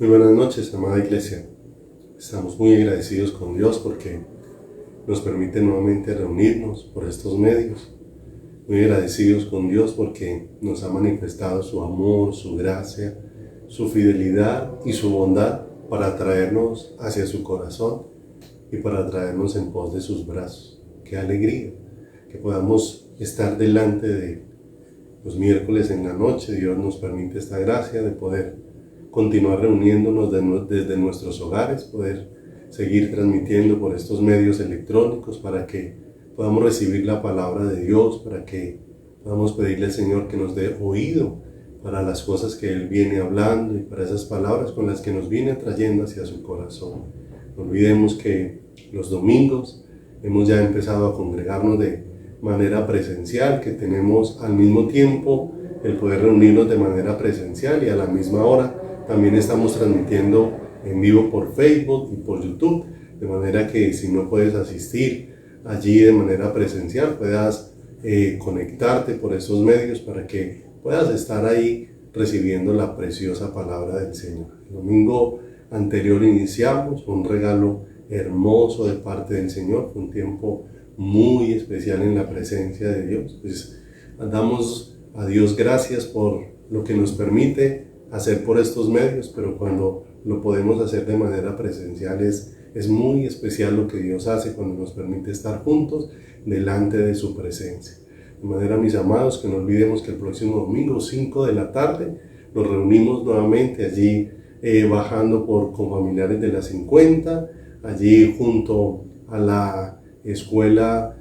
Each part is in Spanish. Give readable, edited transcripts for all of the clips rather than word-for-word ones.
Muy buenas noches, amada iglesia. Estamos muy agradecidos con Dios porque nos permite nuevamente reunirnos por estos medios. Muy agradecidos con Dios porque nos ha manifestado su amor, su gracia, su fidelidad y su bondad para traernos hacia su corazón y para traernos en pos de sus brazos. ¡Qué alegría! Que podamos estar delante de los miércoles en la noche. Dios nos permite esta gracia de poder continuar reuniéndonos desde nuestros hogares, poder seguir transmitiendo por estos medios electrónicos para que podamos recibir la palabra de Dios, para que podamos pedirle al Señor que nos dé oído para las cosas que Él viene hablando y para esas palabras con las que nos viene atrayendo hacia su corazón. No olvidemos que los domingos hemos ya empezado a congregarnos de manera presencial, que tenemos al mismo tiempo el poder reunirnos de manera presencial y a la misma hora también estamos transmitiendo en vivo por Facebook y por YouTube, de manera que si no puedes asistir allí de manera presencial, puedas conectarte por esos medios para que puedas estar ahí recibiendo la preciosa palabra del Señor. El domingo anterior iniciamos un regalo hermoso de parte del Señor, un tiempo muy especial en la presencia de Dios. Pues damos a Dios gracias por lo que nos permite hacer por estos medios, pero cuando lo podemos hacer de manera presencial es muy especial lo que Dios hace cuando nos permite estar juntos delante de su presencia. De manera, mis amados, que no olvidemos que el próximo domingo, 5 de la tarde, nos reunimos nuevamente allí bajando por Confamiliares de la 50, allí junto a la escuela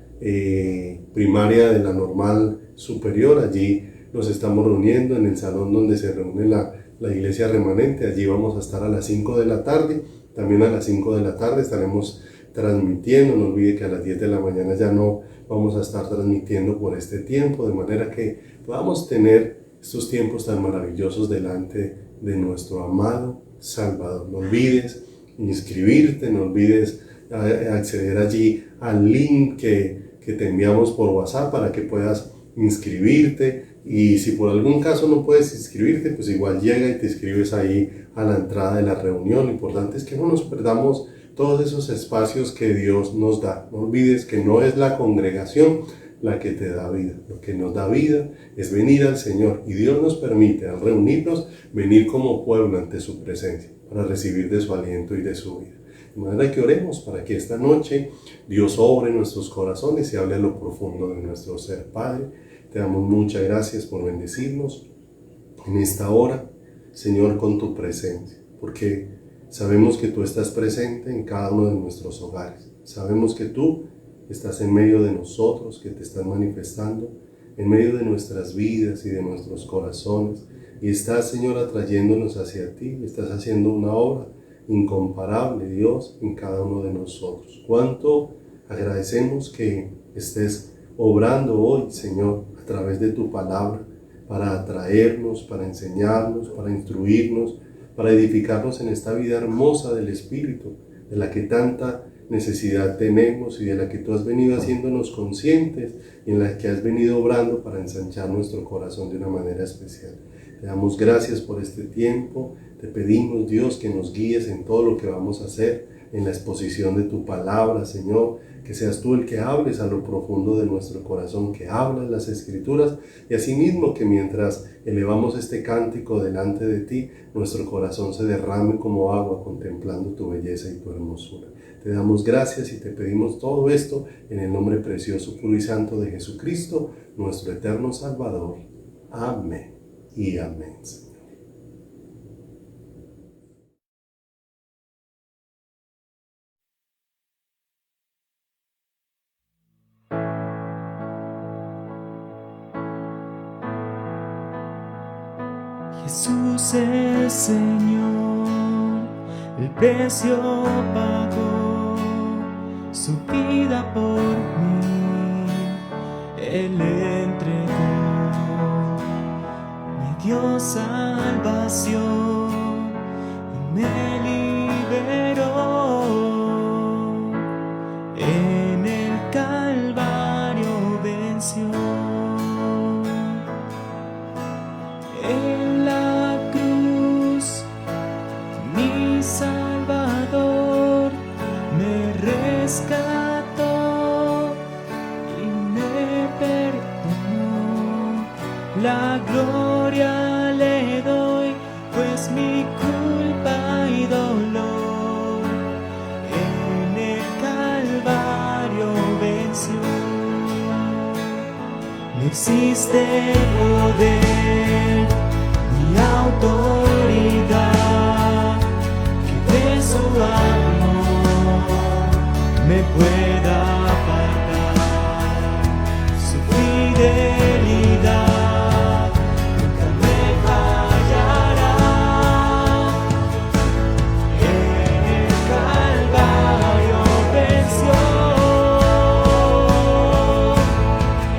primaria de la Normal Superior. Allí nos estamos reuniendo en el salón donde se reúne la iglesia remanente. Allí vamos a estar a las 5 de la tarde. También a las 5 de la tarde estaremos transmitiendo. No olvide que a las 10 de la mañana ya no vamos a estar transmitiendo por este tiempo, de manera que podamos tener estos tiempos tan maravillosos delante de nuestro amado Salvador. No olvides inscribirte, no olvides acceder allí al link que te enviamos por WhatsApp para que puedas inscribirte, y si por algún caso no puedes inscribirte, pues igual llega y te inscribes ahí a la entrada de la reunión. Lo importante es que no nos perdamos todos esos espacios que Dios nos da. No olvides que no es la congregación la que te da vida. Lo que nos da vida es venir al Señor, y Dios nos permite al reunirnos venir como pueblo ante su presencia para recibir de su aliento y de su vida. De manera que oremos para que esta noche Dios obre en nuestros corazones y hable a lo profundo de nuestro ser. Padre, te damos muchas gracias por bendecirnos en esta hora, Señor, con tu presencia, porque sabemos que tú estás presente en cada uno de nuestros hogares. Sabemos que tú estás en medio de nosotros, que te estás manifestando en medio de nuestras vidas y de nuestros corazones, y estás, Señor, atrayéndonos hacia ti. Estás haciendo una obra incomparable, Dios, en cada uno de nosotros. Cuánto agradecemos que estés obrando hoy, Señor, a través de tu palabra, para atraernos, para enseñarnos, para instruirnos, para edificarnos en esta vida hermosa del Espíritu, de la que tanta necesidad tenemos y de la que tú has venido haciéndonos conscientes, y en la que has venido obrando para ensanchar nuestro corazón de una manera especial. Te damos gracias por este tiempo. Te pedimos, Dios, que nos guíes en todo lo que vamos a hacer, en la exposición de tu palabra, Señor, que seas tú el que hables a lo profundo de nuestro corazón, que hablas las Escrituras, y asimismo que mientras elevamos este cántico delante de ti, nuestro corazón se derrame como agua contemplando tu belleza y tu hermosura. Te damos gracias y te pedimos todo esto en el nombre precioso, puro y santo de Jesucristo, nuestro eterno Salvador. Amén y amén, Señor. Jesús es Señor, el precio pagó su vida por mí, Él entregó, me dio salvación y me liberó. En el Calvario venció. En la cruz rescató y me perdonó. La gloria le doy, pues mi culpa y dolor en el Calvario venció. No existe poder ni autoridad que de su amor me pueda apartar. Su fidelidad nunca me fallará. En el Calvario venció.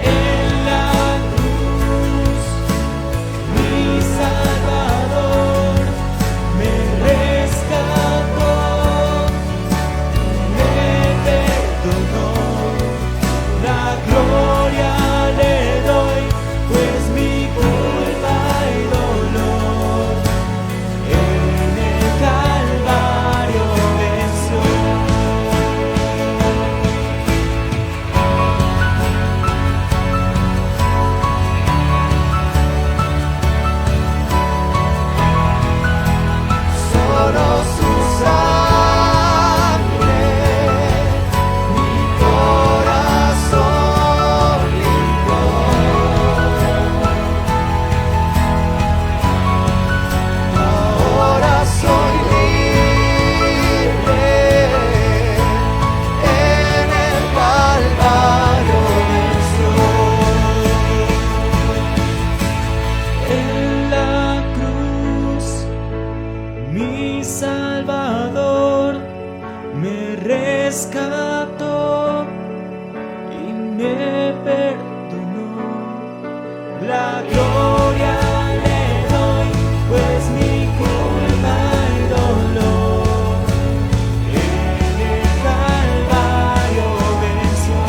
En la cruz mi Salvador me rescató, me perdonó. La gloria le doy, pues mi culpa y dolor en el Calvario venció. Solo su sangre, mi corazón limpió. Ahora soy libre, en el Calvario venció. En la cruz mi Salvador me rescató y me perdonó. La gloria le doy, pues mi culpa y dolor en el Calvario venció.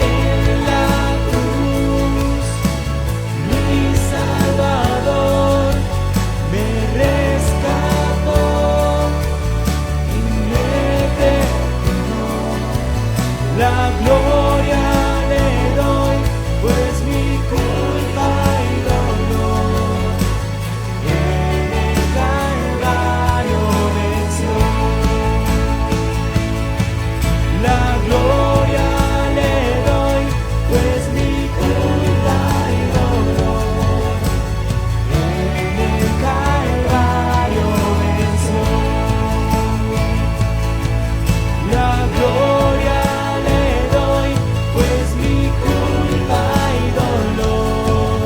En la cruz mi Salvador me rescató y me perdonó. La gloria le doy, pues mi culpa y dolor en el Calvario venció. La gloria le doy, pues mi culpa y dolor en el Calvario venció. La gloria le doy, pues mi culpa y dolor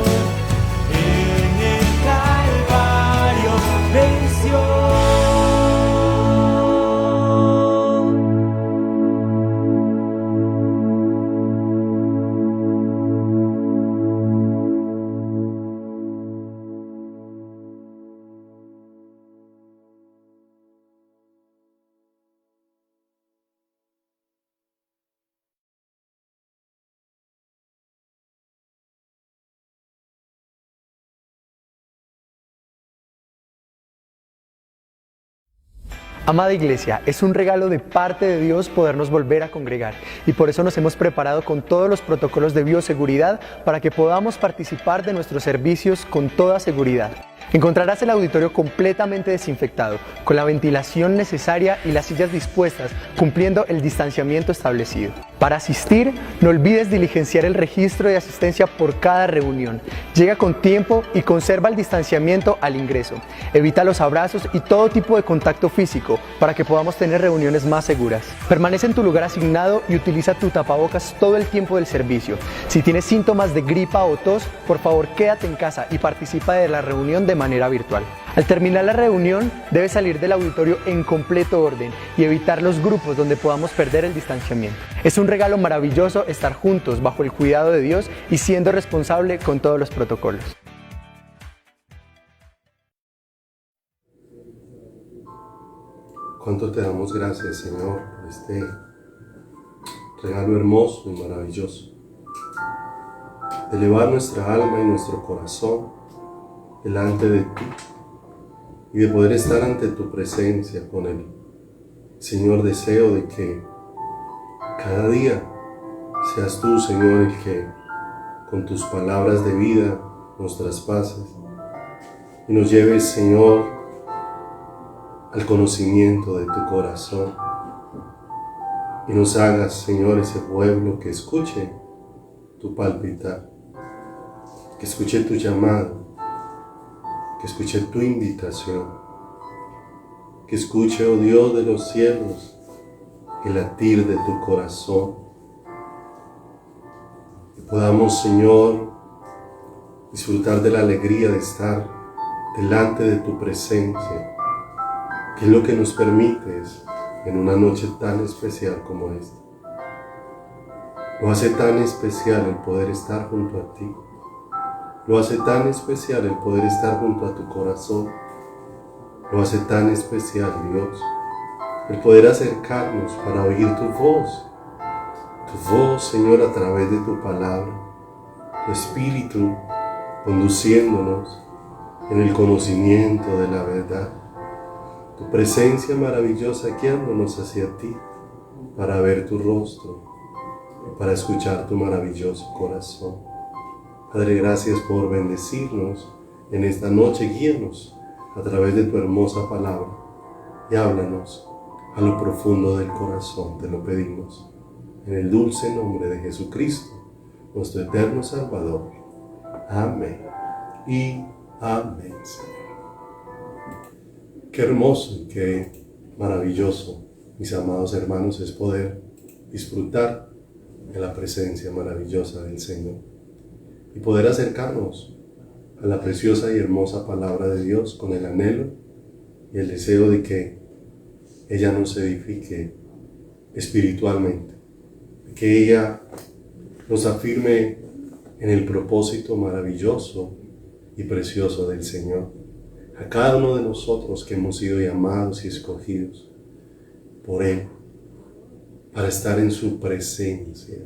en el Calvario venció. Amada Iglesia, es un regalo de parte de Dios podernos volver a congregar y por eso nos hemos preparado con todos los protocolos de bioseguridad para que podamos participar de nuestros servicios con toda seguridad. Encontrarás el auditorio completamente desinfectado, con la ventilación necesaria y las sillas dispuestas, cumpliendo el distanciamiento establecido. Para asistir, no olvides diligenciar el registro de asistencia por cada reunión. Llega con tiempo y conserva el distanciamiento al ingreso. Evita los abrazos y todo tipo de contacto físico para que podamos tener reuniones más seguras. Permanece en tu lugar asignado y utiliza tu tapabocas todo el tiempo del servicio. Si tienes síntomas de gripa o tos, por favor quédate en casa y participa de la reunión de manera virtual. Al terminar la reunión, debes salir del auditorio en completo orden y evitar los grupos donde podamos perder el distanciamiento. Es un regalo maravilloso estar juntos bajo el cuidado de Dios y siendo responsable con todos los protocolos. Cuánto te damos gracias, Señor, por este regalo hermoso y maravilloso. De elevar nuestra alma y nuestro corazón delante de ti y de poder estar ante tu presencia con el Señor, deseo de que cada día seas tú, Señor, el que con tus palabras de vida nos traspases y nos lleves, Señor, al conocimiento de tu corazón y nos hagas, Señor, ese pueblo que escuche tu palpitar, que escuche tu llamado, que escuche tu invitación, que escuche, oh Dios de los cielos, el latir de tu corazón. Que podamos, Señor, disfrutar de la alegría de estar delante de tu presencia, que es lo que nos permites en una noche tan especial como esta. Lo hace tan especial el poder estar junto a ti. Lo hace tan especial el poder estar junto a tu corazón. Lo hace tan especial, Dios, el poder acercarnos para oír tu voz, Señor, a través de tu palabra, tu Espíritu conduciéndonos en el conocimiento de la verdad, tu presencia maravillosa guiándonos hacia ti para ver tu rostro, para escuchar tu maravilloso corazón. Padre, gracias por bendecirnos en esta noche, guíanos a través de tu hermosa palabra y háblanos a lo profundo del corazón, te lo pedimos, en el dulce nombre de Jesucristo, nuestro eterno Salvador. Amén y amén, Señor. Qué hermoso y qué maravilloso, mis amados hermanos, es poder disfrutar de la presencia maravillosa del Señor y poder acercarnos a la preciosa y hermosa palabra de Dios con el anhelo y el deseo de que ella nos edifique espiritualmente, que ella nos afirme en el propósito maravilloso y precioso del Señor, a cada uno de nosotros que hemos sido llamados y escogidos por Él, para estar en su presencia,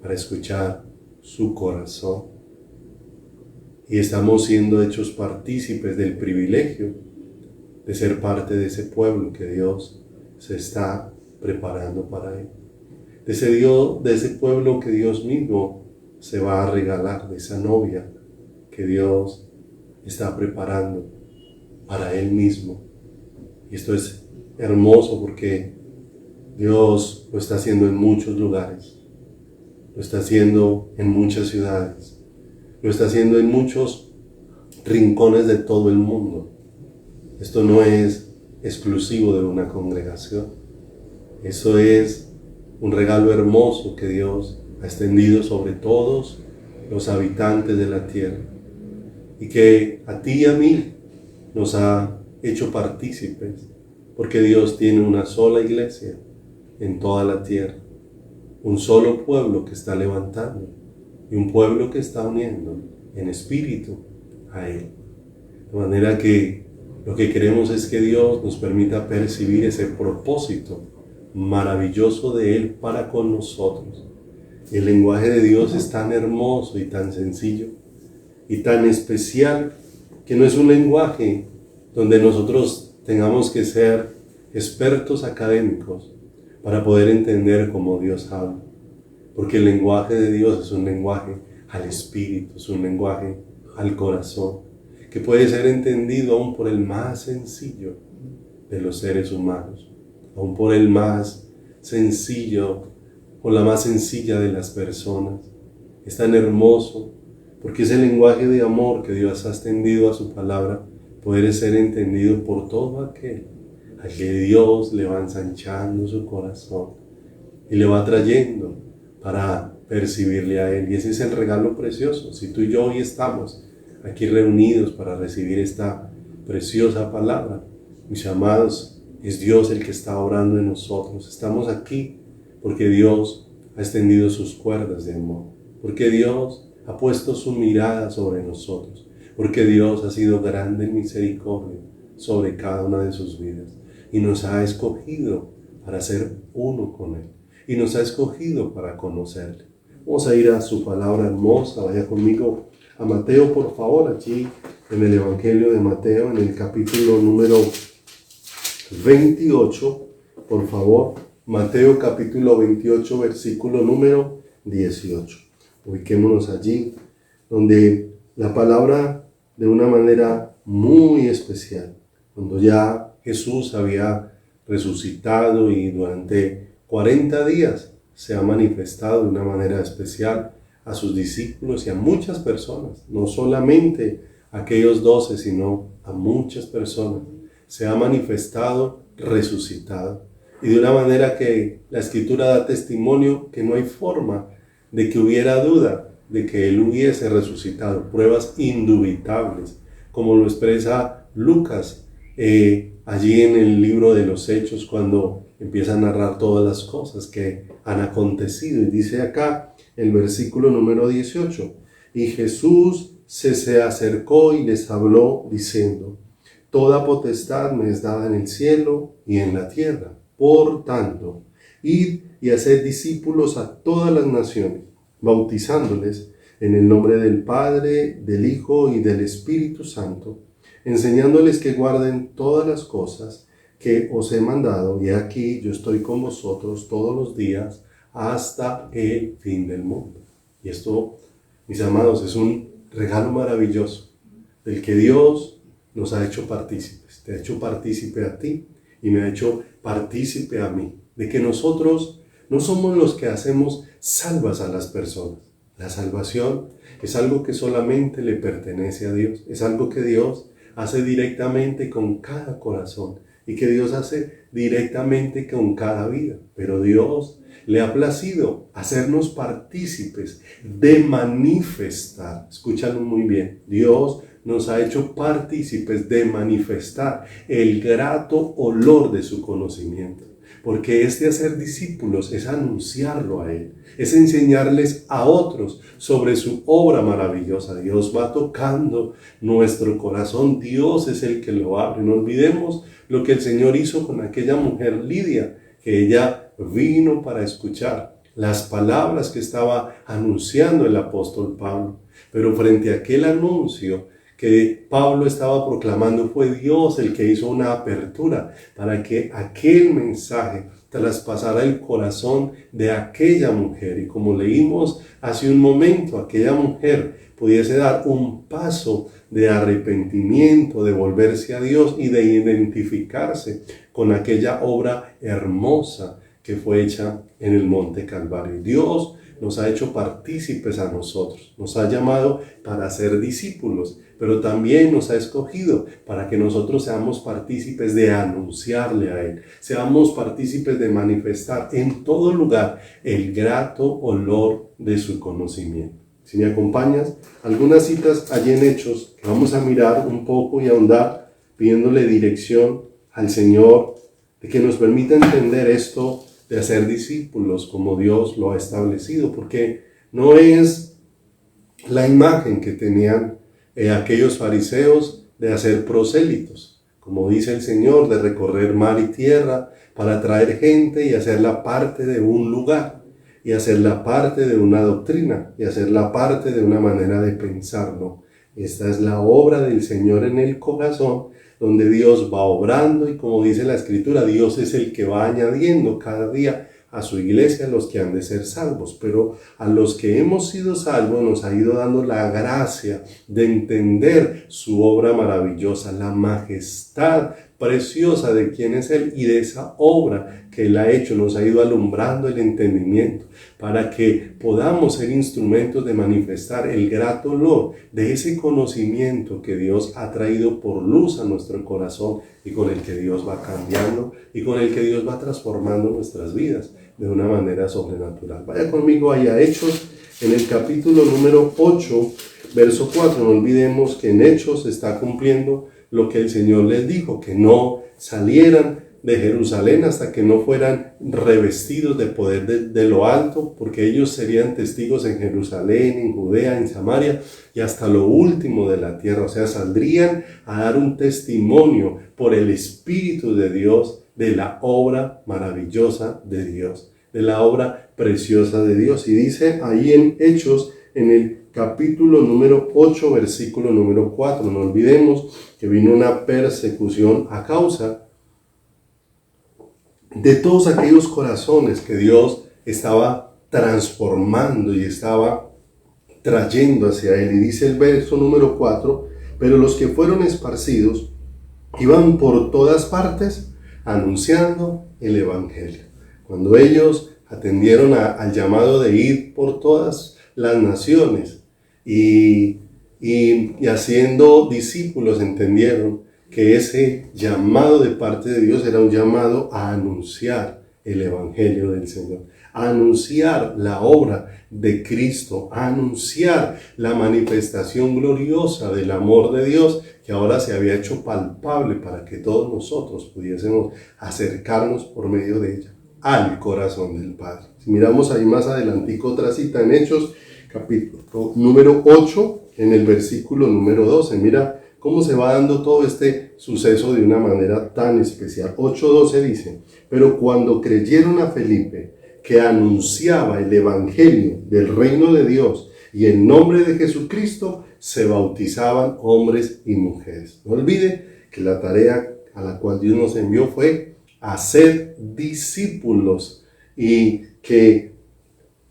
para escuchar su corazón. Y estamos siendo hechos partícipes del privilegio de ser parte de ese pueblo que Dios se está preparando para Él. De ese pueblo que Dios mismo se va a regalar, de esa novia que Dios está preparando para Él mismo. Y esto es hermoso porque Dios lo está haciendo en muchos lugares, lo está haciendo en muchas ciudades, lo está haciendo en muchos rincones de todo el mundo. Esto no es exclusivo de una congregación, eso es un regalo hermoso que Dios ha extendido sobre todos los habitantes de la tierra y que a ti y a mí nos ha hecho partícipes, porque Dios tiene una sola iglesia en toda la tierra, un solo pueblo que está levantando y un pueblo que está uniendo en espíritu a Él. De manera que lo que queremos es que Dios nos permita percibir ese propósito maravilloso de Él para con nosotros. El lenguaje de Dios es tan hermoso y tan sencillo y tan especial que no es un lenguaje donde nosotros tengamos que ser expertos académicos para poder entender cómo Dios habla, porque el lenguaje de Dios es un lenguaje al espíritu, es un lenguaje al corazón, que puede ser entendido aún por el más sencillo de los seres humanos, aún por el más sencillo o la más sencilla de las personas. Es tan hermoso porque ese lenguaje de amor que Dios ha extendido a su palabra puede ser entendido por todo aquel a que Dios le va ensanchando su corazón y le va trayendo para percibirle a Él. Y ese es el regalo precioso. Si tú y yo hoy estamos aquí reunidos para recibir esta preciosa palabra, mis amados, es Dios el que está obrando en nosotros. Estamos aquí porque Dios ha extendido sus cuerdas de amor, porque Dios ha puesto su mirada sobre nosotros, porque Dios ha sido grande en misericordia sobre cada una de sus vidas y nos ha escogido para ser uno con Él y nos ha escogido para conocerle. Vamos a ir a su palabra hermosa. Vaya conmigo a Mateo, por favor, aquí en el Evangelio de Mateo, en el capítulo número 28, por favor, Mateo capítulo 28, versículo número 18. Ubiquémonos allí, donde la palabra de una manera muy especial, cuando ya Jesús había resucitado y durante 40 días se ha manifestado de una manera especial a sus discípulos y a muchas personas, no solamente a aquellos 12, sino a muchas personas. Se ha manifestado resucitado y de una manera que la Escritura da testimonio que no hay forma de que hubiera duda de que Él hubiese resucitado, pruebas indubitables, como lo expresa Lucas allí en el libro de los Hechos, cuando empieza a narrar todas las cosas que han acontecido. Y dice acá el versículo número 18, y Jesús se acercó y les habló diciendo, toda potestad me es dada en el cielo y en la tierra. Por tanto, id y haced discípulos a todas las naciones, bautizándoles en el nombre del Padre, del Hijo y del Espíritu Santo, enseñándoles que guarden todas las cosas que os he mandado, y aquí yo estoy con vosotros todos los días hasta el fin del mundo. Y esto, mis amados, es un regalo maravilloso del que Dios nos ha hecho partícipes. Te ha hecho partícipe a ti y me ha hecho partícipe a mí, de que nosotros no somos los que hacemos salvas a las personas. La salvación es algo que solamente le pertenece a Dios, es algo que Dios hace directamente con cada corazón y que Dios hace directamente con cada vida. Pero Dios le ha placido hacernos partícipes de manifestar. Escúchalo muy bien. Dios nos ha hecho partícipes de manifestar el grato olor de su conocimiento. Porque hacer discípulos es anunciarlo a Él, es enseñarles a otros sobre su obra maravillosa. Dios va tocando nuestro corazón, Dios es el que lo abre. No olvidemos lo que el Señor hizo con aquella mujer Lidia, que ella vino para escuchar las palabras que estaba anunciando el apóstol Pablo. Pero frente a aquel anuncio que Pablo estaba proclamando, fue Dios el que hizo una apertura para que aquel mensaje traspasara el corazón de aquella mujer. Y como leímos hace un momento, aquella mujer pudiese dar un paso de arrepentimiento, de volverse a Dios y de identificarse con aquella obra hermosa que fue hecha en el Monte Calvario. Dios nos ha hecho partícipes a nosotros, nos ha llamado para ser discípulos, pero también nos ha escogido para que nosotros seamos partícipes de anunciarle a Él, seamos partícipes de manifestar en todo lugar el grato olor de su conocimiento. Si me acompañas, algunas citas allí en Hechos que vamos a mirar un poco y ahondar, pidiéndole dirección al Señor, de que nos permita entender esto de hacer discípulos como Dios lo ha establecido, porque no es la imagen que tenían aquellos fariseos de hacer prosélitos, como dice el Señor, de recorrer mar y tierra para traer gente y hacerla parte de un lugar, y hacerla parte de una doctrina, y hacerla parte de una manera de pensar. No, esta es la obra del Señor en el corazón, donde Dios va obrando y, como dice la Escritura, Dios es el que va añadiendo cada día a su iglesia los que han de ser salvos. Pero a los que hemos sido salvos nos ha ido dando la gracia de entender su obra maravillosa, la majestad preciosa de quién es Él y de esa obra que Él ha hecho. Nos ha ido alumbrando el entendimiento para que podamos ser instrumentos de manifestar el grato olor de ese conocimiento que Dios ha traído por luz a nuestro corazón y con el que Dios va cambiando y con el que Dios va transformando nuestras vidas de una manera sobrenatural. Vaya conmigo allá a Hechos, en el capítulo número 8, verso 4. No olvidemos que en Hechos se está cumpliendo lo que el Señor les dijo, que no salieran de Jerusalén hasta que no fueran revestidos de poder de lo alto, porque ellos serían testigos en Jerusalén, en Judea, en Samaria y hasta lo último de la tierra. O sea, saldrían a dar un testimonio por el Espíritu de Dios de la obra maravillosa de Dios, de la obra preciosa de Dios. Y dice ahí en Hechos, en el capítulo número 8, versículo número 4, no olvidemos que vino una persecución a causa de todos aquellos corazones que Dios estaba transformando y estaba trayendo hacia él. Y dice el verso número 4, pero los que fueron esparcidos iban por todas partes anunciando el Evangelio. Cuando ellos atendieron al llamado de ir por todas las naciones y haciendo discípulos, entendieron que ese llamado de parte de Dios era un llamado a anunciar el Evangelio del Señor, a anunciar la obra de Cristo, a anunciar la manifestación gloriosa del amor de Dios que ahora se había hecho palpable para que todos nosotros pudiésemos acercarnos por medio de ella al corazón del Padre. Si miramos ahí más adelantico otra cita en Hechos, capítulo número 8, en el versículo número 12, mira cómo se va dando todo este suceso de una manera tan especial. 8:12 dice, pero cuando creyeron a Felipe, que anunciaba el Evangelio del reino de Dios y en nombre de Jesucristo, se bautizaban hombres y mujeres. No olvide que la tarea a la cual Dios nos envió fue hacer discípulos y que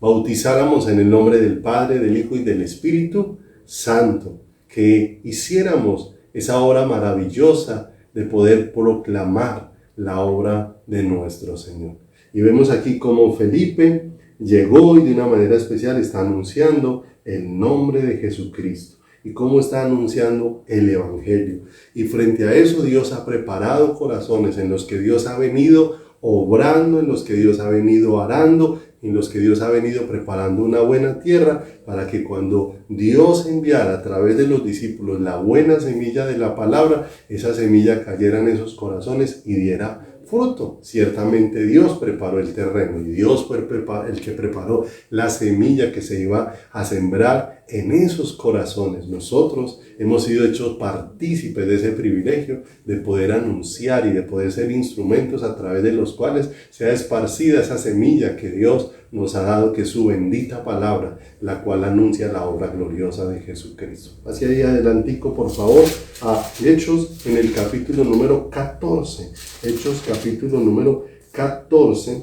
bautizáramos en el nombre del Padre, del Hijo y del Espíritu Santo, que hiciéramos esa obra maravillosa de poder proclamar la obra de nuestro Señor. Y vemos aquí cómo Felipe llegó y de una manera especial está anunciando el nombre de Jesucristo y cómo está anunciando el Evangelio. Y frente a eso Dios ha preparado corazones en los que Dios ha venido obrando, en los que Dios ha venido arando, en los que Dios ha venido preparando una buena tierra para que cuando Dios enviara a través de los discípulos la buena semilla de la palabra, esa semilla cayera en esos corazones y diera fruto. Ciertamente Dios preparó el terreno y Dios fue el que preparó la semilla que se iba a sembrar en esos corazones. Nosotros hemos sido hechos partícipes de ese privilegio de poder anunciar y de poder ser instrumentos a través de los cuales sea esparcida esa semilla que Dios nos ha dado, que es su bendita palabra, la cual anuncia la obra gloriosa de Jesucristo. Hacia ahí adelantico, por favor, a Hechos en el capítulo número 14. Hechos capítulo número 14,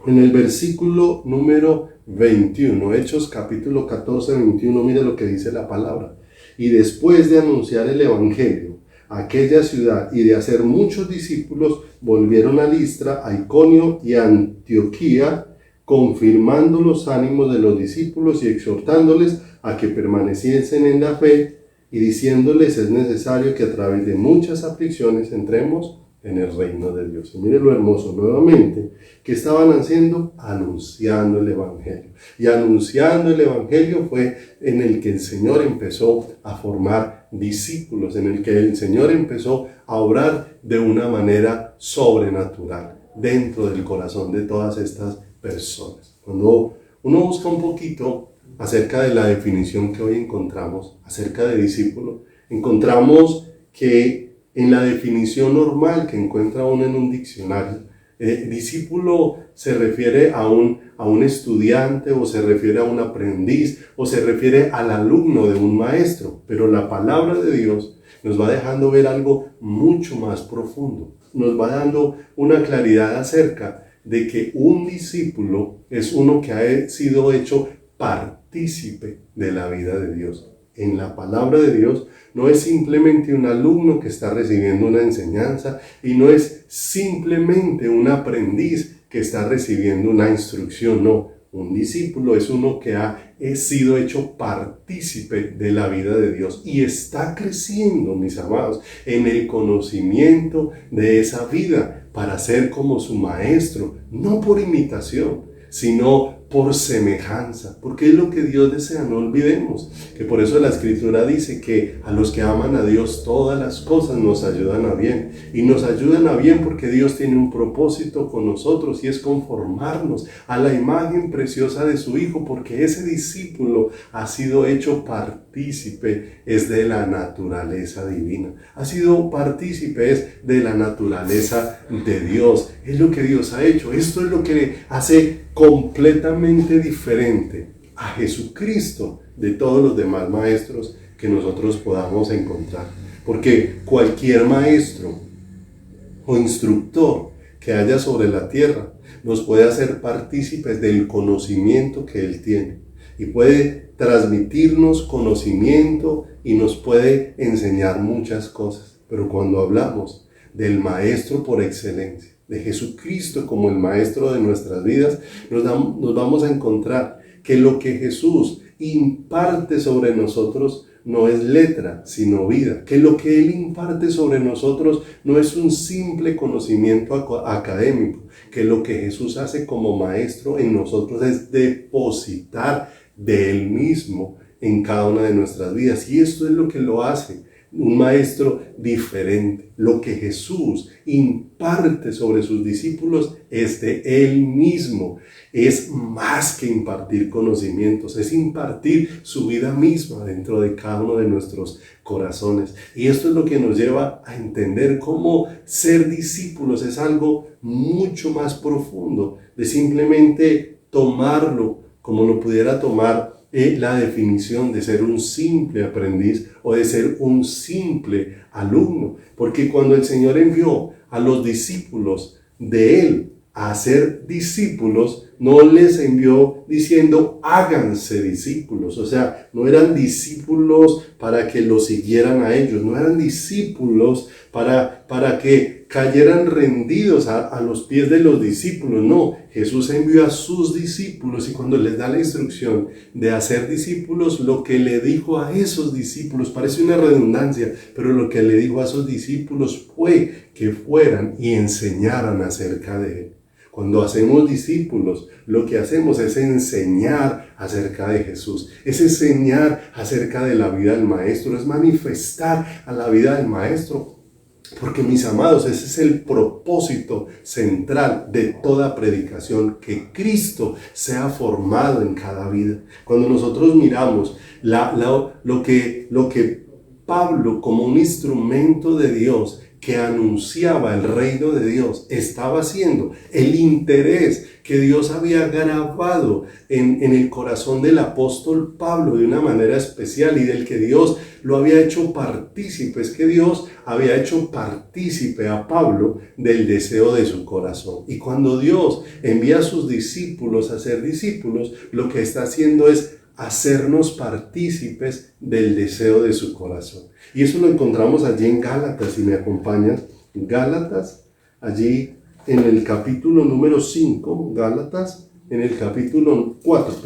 en el versículo número 21. Hechos capítulo 14, 21, mire lo que dice la palabra. Y después de anunciar el Evangelio a aquella ciudad y de hacer muchos discípulos, volvieron a Listra, a Iconio y a Antioquía, confirmando los ánimos de los discípulos y exhortándoles a que permaneciesen en la fe y diciéndoles es necesario que a través de muchas aflicciones entremos en el reino de Dios. Y mire lo hermoso nuevamente, que estaban haciendo, anunciando el Evangelio. Y anunciando el Evangelio fue en el que el Señor empezó a formar discípulos, en el que el Señor empezó a obrar de una manera sobrenatural dentro del corazón de todas estas personas. Cuando uno busca un poquito acerca de la definición que hoy encontramos, acerca de discípulo, encontramos que en la definición normal que encuentra uno en un diccionario, discípulo se refiere a un estudiante, o se refiere a un aprendiz, o se refiere al alumno de un maestro, pero la palabra de Dios nos va dejando ver algo mucho más profundo, nos va dando una claridad acerca de que un discípulo es uno que ha sido hecho partícipe de la vida de Dios. En la palabra de Dios no es simplemente un alumno que está recibiendo una enseñanza y no es simplemente un aprendiz que está recibiendo una instrucción, no. Un discípulo es uno que ha sido hecho partícipe de la vida de Dios y está creciendo, mis amados, en el conocimiento de esa vida para ser como su maestro, no por imitación, sino por semejanza, porque es lo que Dios desea. No olvidemos que por eso la Escritura dice que a los que aman a Dios todas las cosas nos ayudan a bien, y nos ayudan a bien porque Dios tiene un propósito con nosotros y es conformarnos a la imagen preciosa de su Hijo, porque ese discípulo ha sido hecho partícipe es de la naturaleza divina, ha sido partícipe es de la naturaleza de Dios. Es lo que Dios ha hecho. Esto es lo que hace completamente diferente a Jesucristo de todos los demás maestros que nosotros podamos encontrar, porque cualquier maestro o instructor que haya sobre la tierra, nos puede hacer partícipes del conocimiento que Él tiene y puede transmitirnos conocimiento y nos puede enseñar muchas cosas. Pero cuando hablamos del Maestro por excelencia, de Jesucristo como el Maestro de nuestras vidas, nos vamos a encontrar que lo que Jesús imparte sobre nosotros no es letra, sino vida. Que lo que Él imparte sobre nosotros no es un simple conocimiento académico. Que lo que Jesús hace como Maestro en nosotros es depositar de Él mismo en cada una de nuestras vidas. Y esto es lo que lo hace un Maestro diferente. Lo que Jesús imparte sobre sus discípulos es de Él mismo. Es más que impartir conocimientos, es impartir su vida misma dentro de cada uno de nuestros corazones. Y esto es lo que nos lleva a entender cómo ser discípulos es algo mucho más profundo de simplemente tomarlo como lo pudiera tomar la definición de ser un simple aprendiz o de ser un simple alumno. Porque cuando el Señor envió a los discípulos de Él a ser discípulos, no les envió diciendo háganse discípulos. O sea, no eran discípulos para que los siguieran a ellos, no eran discípulos para que cayeran rendidos a los pies de los discípulos. No, Jesús envió a sus discípulos y cuando les da la instrucción de hacer discípulos, lo que le dijo a esos discípulos, parece una redundancia, pero lo que le dijo a esos discípulos fue que fueran y enseñaran acerca de Él. Cuando hacemos discípulos, lo que hacemos es enseñar acerca de Jesús, es enseñar acerca de la vida del Maestro, es manifestar a la vida del Maestro. Porque, mis amados, ese es el propósito central de toda predicación, que Cristo sea formado en cada vida. Cuando nosotros miramos lo que Pablo, como un instrumento de Dios que anunciaba el reino de Dios, estaba haciendo, el interés que Dios había grabado en el corazón del apóstol Pablo de una manera especial y del que Dios lo había hecho partícipe, es que Dios había hecho partícipe a Pablo del deseo de su corazón. Y cuando Dios envía a sus discípulos a ser discípulos, lo que está haciendo es hacernos partícipes del deseo de su corazón. Y eso lo encontramos allí en Gálatas, si me acompañan. Gálatas, allí en el capítulo número 5, Gálatas, en el capítulo 4,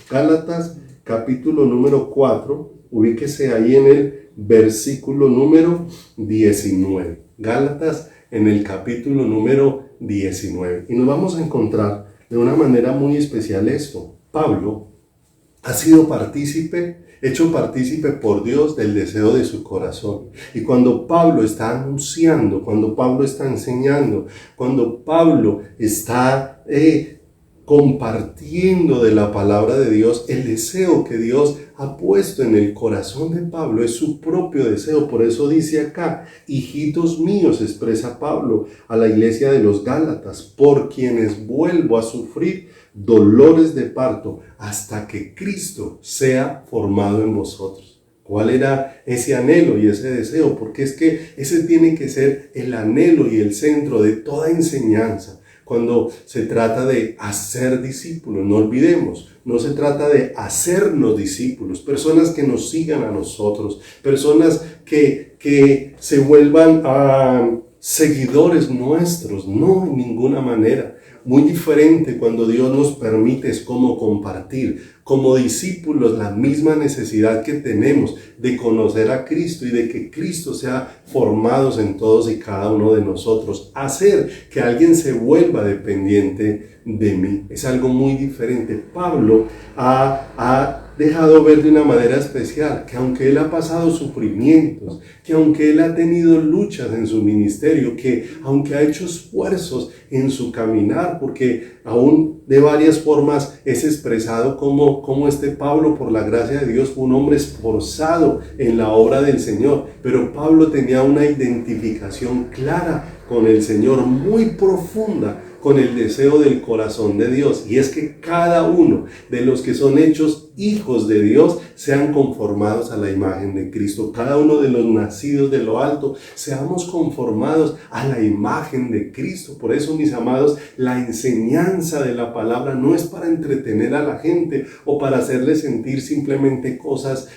Gálatas, capítulo número 4, ubíquese ahí en el versículo número 19. Gálatas, en el capítulo número 19. Y nos vamos a encontrar de una manera muy especial esto. Pablo ha sido hecho partícipe por Dios del deseo de su corazón. Y cuando Pablo está anunciando, cuando Pablo está enseñando, cuando Pablo está compartiendo de la palabra de Dios, el deseo que Dios ha puesto en el corazón de Pablo es su propio deseo. Por eso dice acá, hijitos míos, expresa Pablo a la iglesia de los Gálatas, por quienes vuelvo a sufrir dolores de parto hasta que Cristo sea formado en vosotros. ¿Cuál era ese anhelo y ese deseo? Porque es que ese tiene que ser el anhelo y el centro de toda enseñanza. Cuando se trata de hacer discípulos, no olvidemos, no se trata de hacernos discípulos, personas que nos sigan a nosotros, personas que se vuelvan seguidores nuestros, no, en ninguna manera. Muy diferente cuando Dios nos permite es como compartir, como discípulos, la misma necesidad que tenemos de conocer a Cristo y de que Cristo sea formado en todos y cada uno de nosotros. Hacer que alguien se vuelva dependiente de mí es algo muy diferente. Pablo ha dejado ver de una manera especial que aunque él ha pasado sufrimientos, que aunque él ha tenido luchas en su ministerio, que aunque ha hecho esfuerzos en su caminar, porque aún de varias formas es expresado como este Pablo, por la gracia de Dios, fue un hombre esforzado en la obra del Señor, pero Pablo tenía una identificación clara con el Señor, muy profunda, con el deseo del corazón de Dios, y es que cada uno de los que son hechos hijos de Dios sean conformados a la imagen de Cristo. Cada uno de los nacidos de lo alto, seamos conformados a la imagen de Cristo. Por eso, mis amados, la enseñanza de la palabra no es para entretener a la gente o para hacerles sentir simplemente cosas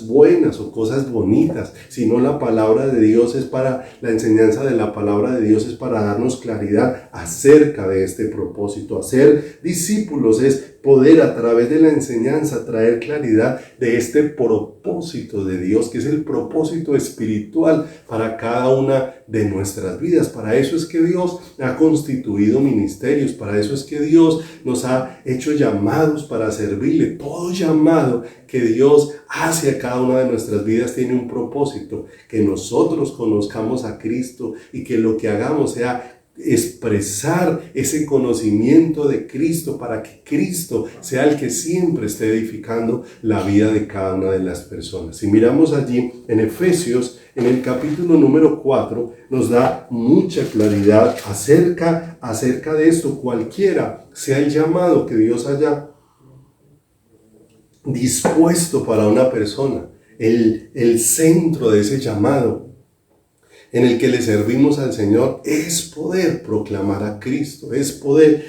buenas o cosas bonitas, sino la palabra de Dios es para, la enseñanza de la palabra de Dios es para darnos claridad acerca de este propósito. Hacer discípulos es poder a través de la enseñanza traer claridad de este propósito de Dios, que es el propósito espiritual para cada una de nuestras vidas. Para eso es que Dios ha constituido ministerios, para eso es que Dios nos ha hecho llamados para servirle. Todo llamado que Dios hace a cada una de nuestras vidas tiene un propósito, que nosotros conozcamos a Cristo y que lo que hagamos sea expresar ese conocimiento de Cristo para que Cristo sea el que siempre esté edificando la vida de cada una de las personas. Si miramos allí en Efesios, en el capítulo número 4, nos da mucha claridad acerca de esto. Cualquiera sea el llamado que Dios haya dispuesto para una persona, el centro de ese llamado en el que le servimos al Señor es poder proclamar a Cristo, es poder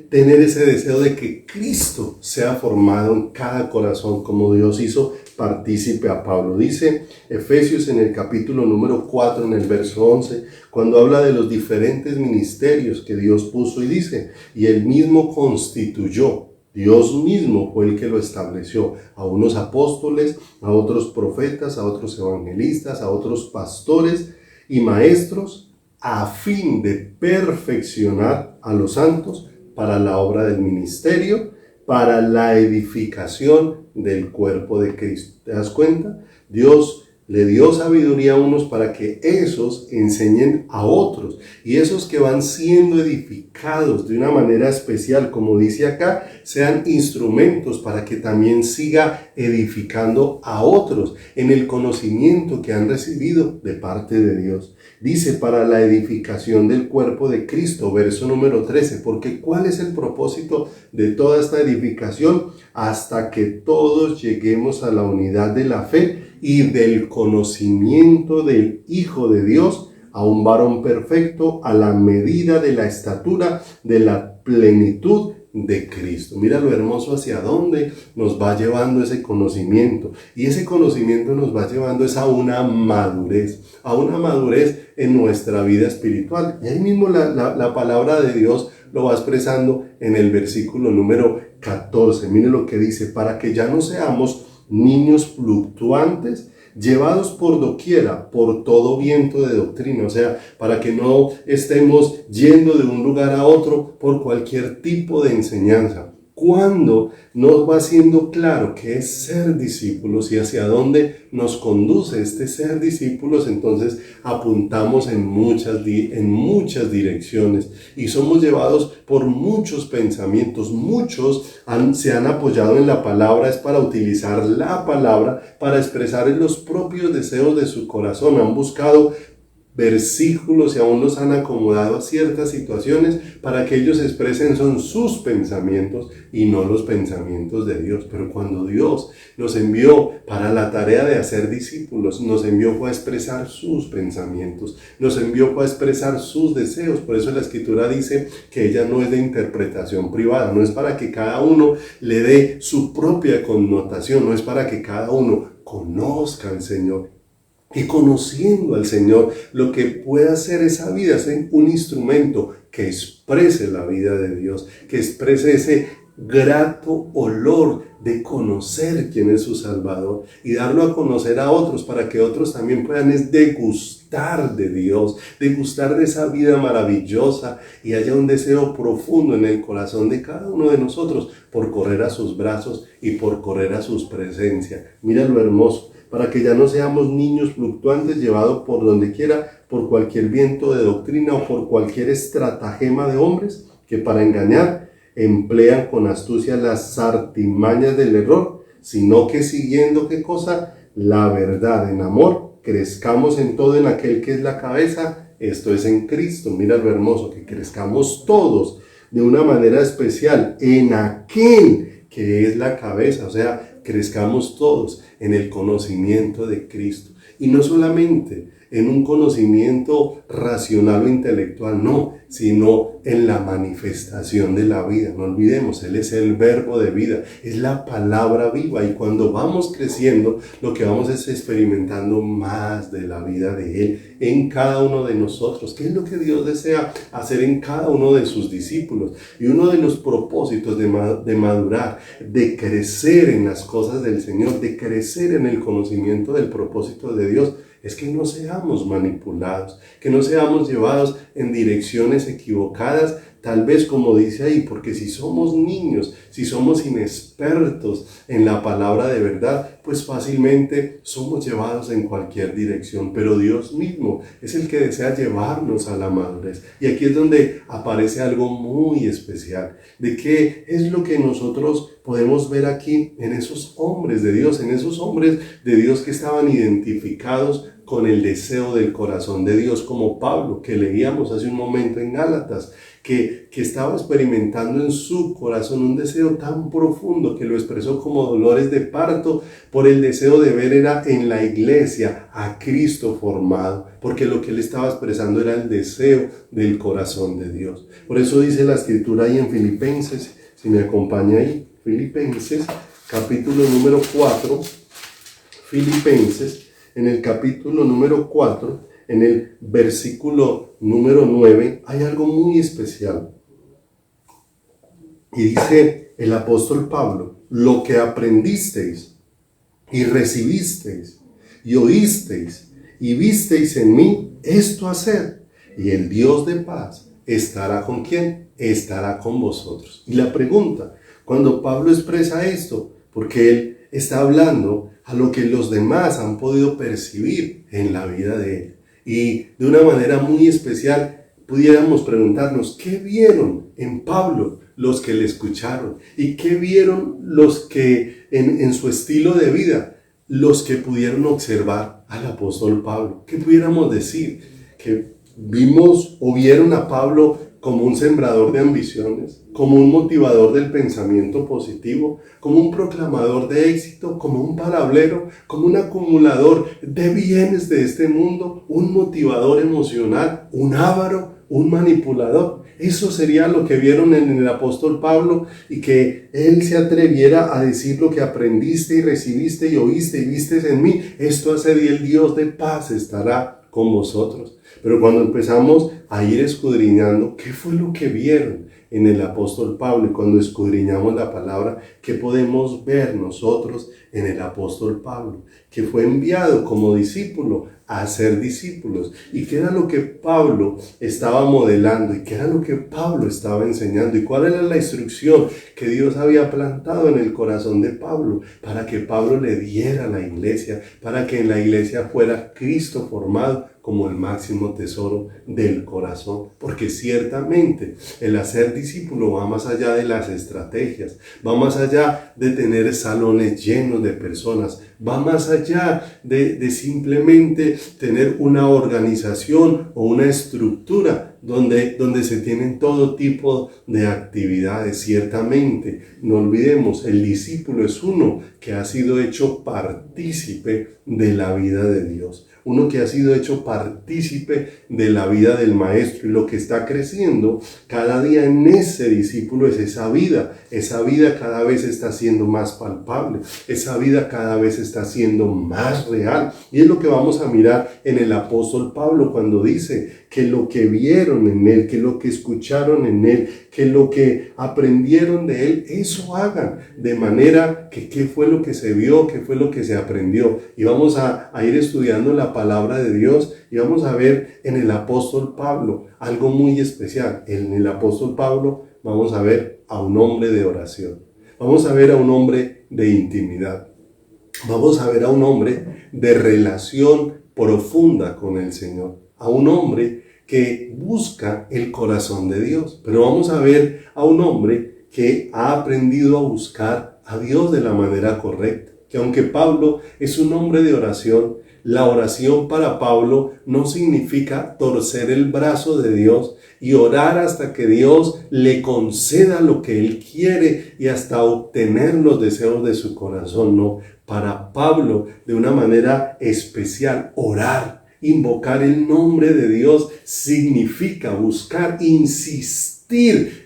tener ese deseo de que Cristo sea formado en cada corazón, como Dios hizo partícipe a Pablo. Dice Efesios en el capítulo número 4, en el verso 11, cuando habla de los diferentes ministerios que Dios puso, y dice, y Él mismo constituyó, Dios mismo fue el que lo estableció, a unos apóstoles, a otros profetas, a otros evangelistas, a otros pastores y maestros, a fin de perfeccionar a los santos para la obra del ministerio, para la edificación del cuerpo de Cristo. ¿Te das cuenta? Dios le dio sabiduría a unos para que esos enseñen a otros, y esos que van siendo edificados de una manera especial, como dice acá, sean instrumentos para que también siga edificando a otros en el conocimiento que han recibido de parte de Dios. Dice, para la edificación del cuerpo de Cristo, verso número 13, porque ¿cuál es el propósito de toda esta edificación? Hasta que todos lleguemos a la unidad de la fe y del conocimiento del Hijo de Dios, a un varón perfecto, a la medida de la estatura de la plenitud de Cristo. Mira lo hermoso hacia dónde nos va llevando ese conocimiento, y ese conocimiento nos va llevando a una madurez en nuestra vida espiritual. Y ahí mismo la palabra de Dios lo va expresando en el versículo número 14. Mire lo que dice, para que ya no seamos niños fluctuantes, llevados por doquiera, por todo viento de doctrina. O sea, para que no estemos yendo de un lugar a otro por cualquier tipo de enseñanza. Cuando nos va siendo claro qué es ser discípulos y hacia dónde nos conduce este ser discípulos, entonces apuntamos en muchas direcciones y somos llevados por muchos pensamientos. Muchos se han apoyado en la palabra, es para utilizar la palabra para expresar los propios deseos de su corazón. Han buscado versículos y aún los han acomodado a ciertas situaciones para que ellos expresen son sus pensamientos y no los pensamientos de Dios. Pero cuando Dios nos envió para la tarea de hacer discípulos, nos envió fue a expresar sus pensamientos, nos envió fue a expresar sus deseos. Por eso la Escritura dice que ella no es de interpretación privada, no es para que cada uno le dé su propia connotación, no es para que cada uno conozca al Señor. Y conociendo al Señor, lo que puede hacer esa vida es un instrumento que exprese la vida de Dios, que exprese ese grato olor de conocer quién es su Salvador y darlo a conocer a otros para que otros también puedan degustar de Dios, degustar de esa vida maravillosa, y haya un deseo profundo en el corazón de cada uno de nosotros por correr a sus brazos y por correr a sus presencias. Mira lo hermoso, para que ya no seamos niños fluctuantes llevados por donde quiera, por cualquier viento de doctrina o por cualquier estratagema de hombres que para engañar emplean con astucia las artimañas del error, sino que siguiendo, ¿qué cosa? La verdad en amor, crezcamos en todo en aquel que es la cabeza, esto es en Cristo. Mira lo hermoso, que crezcamos todos de una manera especial en aquel que es la cabeza, o sea, crezcamos todos en el conocimiento de Cristo. Y no solamente en un conocimiento racional o intelectual, no, sino en la manifestación de la vida. No olvidemos, Él es el verbo de vida, es la palabra viva, y cuando vamos creciendo, lo que vamos es experimentando más de la vida de Él en cada uno de nosotros. ¿Qué es lo que Dios desea hacer en cada uno de sus discípulos? Y uno de los propósitos de madurar, de crecer en las cosas del Señor, de crecer en el conocimiento del propósito de Dios, es que no seamos manipulados, que no seamos llevados en direcciones equivocadas, tal vez como dice ahí, porque si somos niños, si somos inexpertos en la palabra de verdad, pues fácilmente somos llevados en cualquier dirección. Pero Dios mismo es el que desea llevarnos a la madurez. Y aquí es donde aparece algo muy especial, de qué es lo que nosotros podemos ver aquí en esos hombres de Dios, que estaban identificados con el deseo del corazón de Dios, como Pablo, que leíamos hace un momento en Gálatas, que estaba experimentando en su corazón un deseo tan profundo que lo expresó como dolores de parto por el deseo de ver era en la iglesia a Cristo formado, porque lo que él estaba expresando era el deseo del corazón de Dios. Por eso dice la escritura ahí en Filipenses, si me acompaña ahí, Filipenses, capítulo número 4, Filipenses, en el capítulo número 4, en el versículo número 9, hay algo muy especial. Y dice el apóstol Pablo, lo que aprendisteis y recibisteis y oísteis y visteis en mí, esto haced, y el Dios de paz estará ¿con quién? Estará con vosotros. Y la pregunta, cuando Pablo expresa esto, porque él está hablando a lo que los demás han podido percibir en la vida de él. Y de una manera muy especial pudiéramos preguntarnos, ¿qué vieron en Pablo los que le escucharon? ¿Y qué vieron los que en su estilo de vida, los que pudieron observar al apóstol Pablo? ¿Qué pudiéramos decir? ¿Que vimos o vieron a Pablo como un sembrador de ambiciones, como un motivador del pensamiento positivo, como un proclamador de éxito, como un parablero, como un acumulador de bienes de este mundo, un motivador emocional, un avaro, un manipulador? Eso sería lo que vieron en el apóstol Pablo, y que él se atreviera a decir lo que aprendiste y recibiste y oíste y vistes en mí, esto hace, y el Dios de paz estará con vosotros. Pero cuando empezamos a ir escudriñando qué fue lo que vieron en el apóstol Pablo, y cuando escudriñamos la palabra, ¿qué podemos ver nosotros en el apóstol Pablo? Que fue enviado como discípulo a ser discípulos, y qué era lo que Pablo estaba modelando, y qué era lo que Pablo estaba enseñando, y cuál era la instrucción que Dios había plantado en el corazón de Pablo, para que Pablo le diera a la iglesia, para que en la iglesia fuera Cristo formado como el máximo tesoro del corazón. Porque ciertamente el hacer discípulo va más allá de las estrategias, va más allá de tener salones llenos de personas, va más allá de simplemente tener una organización o una estructura donde se tienen todo tipo de actividades. Ciertamente, no olvidemos, el discípulo es uno que ha sido hecho partícipe de la vida de Dios, uno que ha sido hecho partícipe de la vida del maestro, y lo que está creciendo cada día en ese discípulo es esa vida cada vez está siendo más palpable, esa vida cada vez está siendo más real, y es lo que vamos a mirar en el apóstol Pablo cuando dice que lo que vieron en él, que lo que escucharon en él, que lo que aprendieron de él, eso hagan, de manera que qué fue lo que se vio, qué fue lo que se aprendió. Y vamos a ir estudiando la palabra de Dios, y vamos a ver en el apóstol Pablo algo muy especial. En el apóstol Pablo vamos a ver a un hombre de oración, vamos a ver a un hombre de intimidad, vamos a ver a un hombre de relación profunda con el Señor, a un hombre que busca el corazón de Dios. Pero vamos a ver a un hombre que ha aprendido a buscar a Dios de la manera correcta, que aunque Pablo es un hombre de oración, La oración para Pablo no significa torcer el brazo de Dios y orar hasta que Dios le conceda lo que él quiere y hasta obtener los deseos de su corazón. No, para Pablo, de una manera especial, orar, invocar el nombre de Dios significa buscar, insistir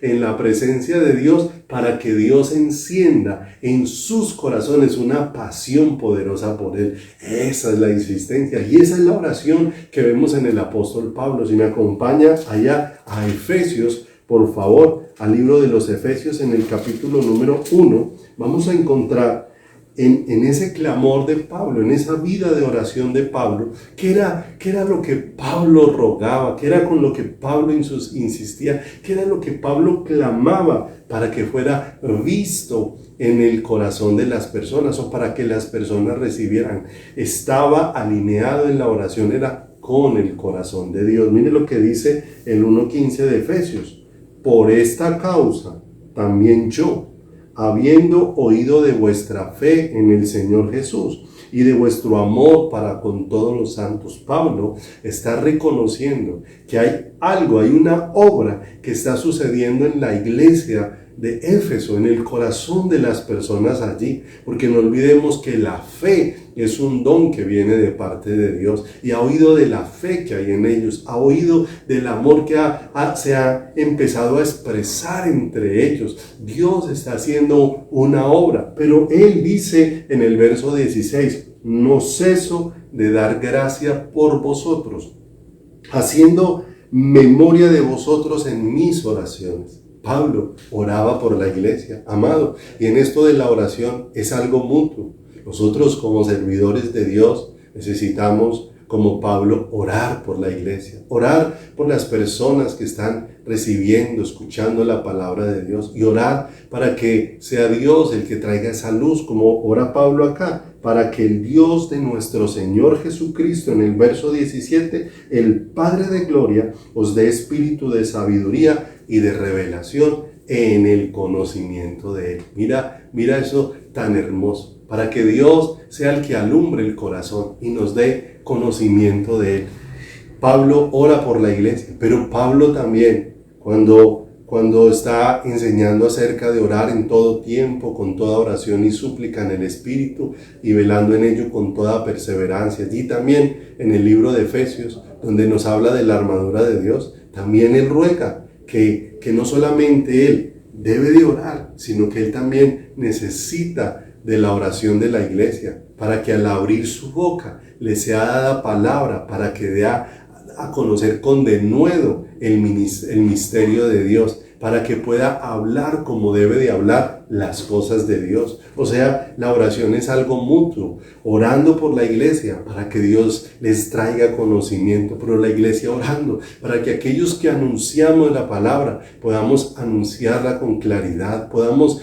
en la presencia de Dios para que Dios encienda en sus corazones una pasión poderosa por Él. Esa es la insistencia y esa es la oración que vemos en el apóstol Pablo. Si me acompaña allá a Efesios, por favor, al libro de los Efesios en el capítulo número 1, vamos a encontrar en ese clamor de Pablo, en esa vida de oración de Pablo, ¿qué era lo que Pablo rogaba? ¿Qué era con lo que Pablo insistía? ¿Qué era lo que Pablo clamaba para que fuera visto en el corazón de las personas o para que las personas recibieran? Estaba alineado en la oración, era con el corazón de Dios. Mire lo que dice el 1:15 de Efesios. Por esta causa, también yo, habiendo oído de vuestra fe en el Señor Jesús y de vuestro amor para con todos los santos. Pablo está reconociendo que hay una obra que está sucediendo en la iglesia de Éfeso, en el corazón de las personas allí, porque no olvidemos que la fe es un don que viene de parte de Dios y ha oído de la fe que hay en ellos, ha oído del amor que se ha empezado a expresar entre ellos. Dios está haciendo una obra, pero Él dice en el verso 16, no ceso de dar gracia por vosotros, haciendo memoria de vosotros en mis oraciones. Pablo oraba por la iglesia, amado, y en esto de la oración es algo mutuo. Nosotros como servidores de Dios necesitamos, como Pablo, orar por la iglesia, orar por las personas que están recibiendo, escuchando la palabra de Dios y orar para que sea Dios el que traiga esa luz, como ora Pablo acá, para que el Dios de nuestro Señor Jesucristo, en el verso 17, el Padre de gloria, os dé espíritu de sabiduría y de revelación en el conocimiento de Él. Mira eso tan hermoso, para que Dios sea el que alumbre el corazón y nos dé conocimiento de Él. Pablo ora por la iglesia, pero Pablo también, cuando está enseñando acerca de orar en todo tiempo, con toda oración y súplica en el Espíritu y velando en ello con toda perseverancia. Allí también en el libro de Efesios, donde nos habla de la armadura de Dios, también él ruega que no solamente él debe de orar, sino que él también necesita de la oración de la iglesia, para que al abrir su boca le sea dada palabra, para que dé a conocer con denuedo el misterio de Dios, para que pueda hablar como debe de hablar las cosas de Dios. O sea, la oración es algo mutuo, orando por la iglesia para que Dios les traiga conocimiento, pero la iglesia orando para que aquellos que anunciamos la palabra podamos anunciarla con claridad, podamos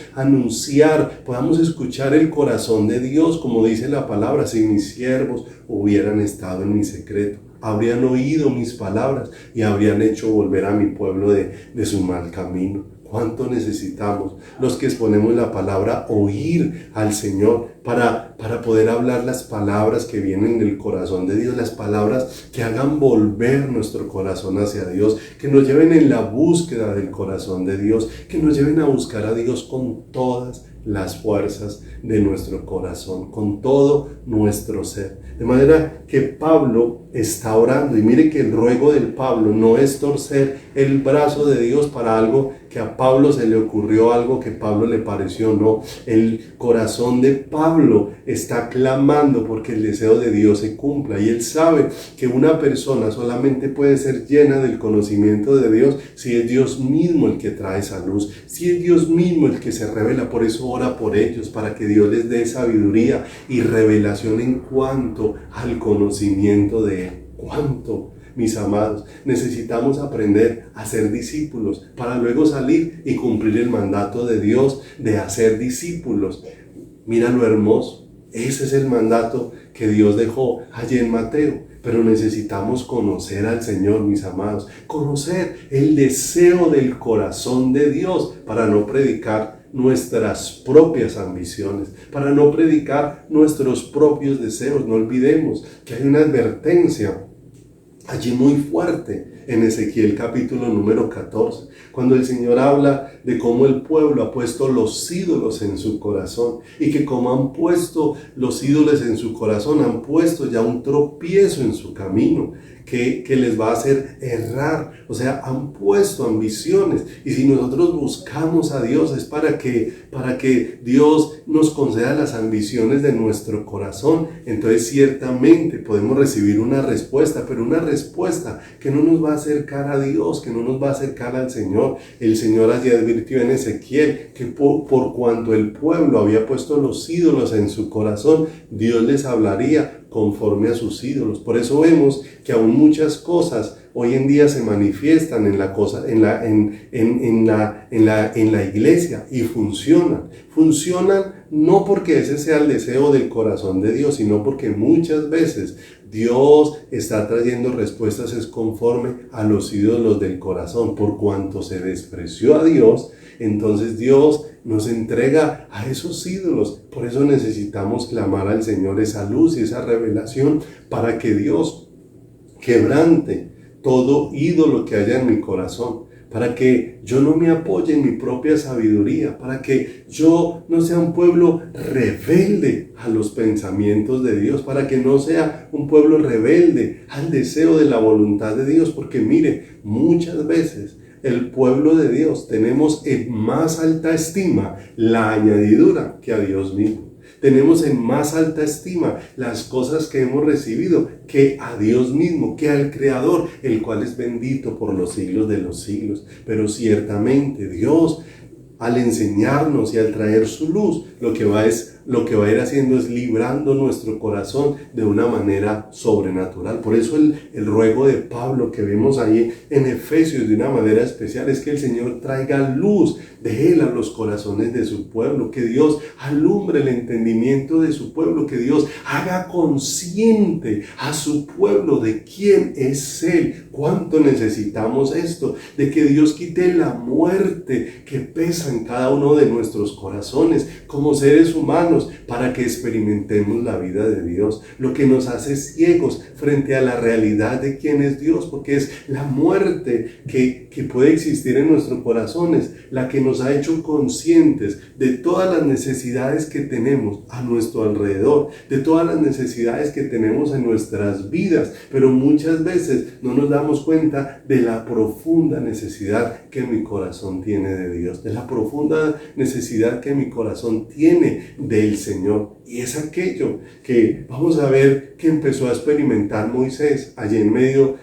escuchar el corazón de Dios, como dice la palabra, si mis siervos hubieran estado en mi secreto, habrían oído mis palabras y habrían hecho volver a mi pueblo de su mal camino. ¿Cuánto necesitamos los que exponemos la palabra oír al Señor para poder hablar las palabras que vienen del corazón de Dios, las palabras que hagan volver nuestro corazón hacia Dios, que nos lleven en la búsqueda del corazón de Dios, que nos lleven a buscar a Dios con todas las fuerzas de nuestro corazón, con todo nuestro ser? De manera que Pablo está orando, y mire que el ruego del Pablo no es torcer el brazo de Dios para algo que a Pablo se le ocurrió, algo que a Pablo le pareció. No, el corazón de Pablo está clamando porque el deseo de Dios se cumpla, y él sabe que una persona solamente puede ser llena del conocimiento de Dios si es Dios mismo el que trae esa luz, si es Dios mismo el que se revela. Por eso ora por ellos, para que Dios les dé sabiduría y revelación en cuanto al conocimiento de Él. ¿Cuánto, mis amados, necesitamos aprender a ser discípulos para luego salir y cumplir el mandato de Dios de hacer discípulos? Mira lo hermoso, ese es el mandato que Dios dejó allí en Mateo. Pero necesitamos conocer al Señor, mis amados, conocer el deseo del corazón de Dios para no predicar nuestras propias ambiciones, para no predicar nuestros propios deseos. No olvidemos que hay una advertencia allí muy fuerte en Ezequiel capítulo número 14, cuando el Señor habla de cómo el pueblo ha puesto los ídolos en su corazón, y que como han puesto los ídolos en su corazón, han puesto ya un tropiezo en su camino que les va a hacer errar. O sea, han puesto ambiciones, y si nosotros buscamos a Dios es para que Dios nos conceda las ambiciones de nuestro corazón. Entonces ciertamente podemos recibir una respuesta, pero una respuesta que no nos va a acercar a Dios, que no nos va a acercar al Señor. El Señor allí advirtió en Ezequiel que por cuanto el pueblo había puesto los ídolos en su corazón, Dios les hablaría conforme a sus ídolos. Por eso vemos que aún muchas cosas hoy en día se manifiestan en la iglesia y funcionan no porque ese sea el deseo del corazón de Dios, sino porque muchas veces Dios está trayendo respuestas es conforme a los ídolos del corazón. Por cuanto se despreció a Dios, entonces Dios nos entrega a esos ídolos. Por eso necesitamos clamar al Señor esa luz y esa revelación, para que Dios quebrante todo ídolo que haya en mi corazón, para que yo no me apoye en mi propia sabiduría, para que yo no sea un pueblo rebelde a los pensamientos de Dios, para que no sea un pueblo rebelde al deseo de la voluntad de Dios. Porque mire, muchas veces el pueblo de Dios tenemos en más alta estima la añadidura que a Dios mismo. Tenemos en más alta estima las cosas que hemos recibido que a Dios mismo, que al Creador, el cual es bendito por los siglos de los siglos. Pero ciertamente Dios, al enseñarnos y al traer su luz, lo que va a ir haciendo es librando nuestro corazón de una manera sobrenatural. Por eso el ruego de Pablo que vemos ahí en Efesios de una manera especial es que el Señor traiga luz de Él a los corazones de su pueblo, que Dios alumbre el entendimiento de su pueblo, que Dios haga consciente a su pueblo de quién es Él. Cuánto necesitamos esto, de que Dios quite la muerte que pesa en cada uno de nuestros corazones como seres humanos, para que experimentemos la vida de Dios, lo que nos hace ciegos frente a la realidad de quién es Dios, porque es la muerte que puede existir en nuestros corazones la que nos ha hecho conscientes de todas las necesidades que tenemos a nuestro alrededor, de todas las necesidades que tenemos en nuestras vidas, pero muchas veces no nos damos cuenta de la profunda necesidad que mi corazón tiene de Dios, de la profunda necesidad que mi corazón tiene del Señor. Y es aquello que vamos a ver que empezó a experimentar Moisés allí en medio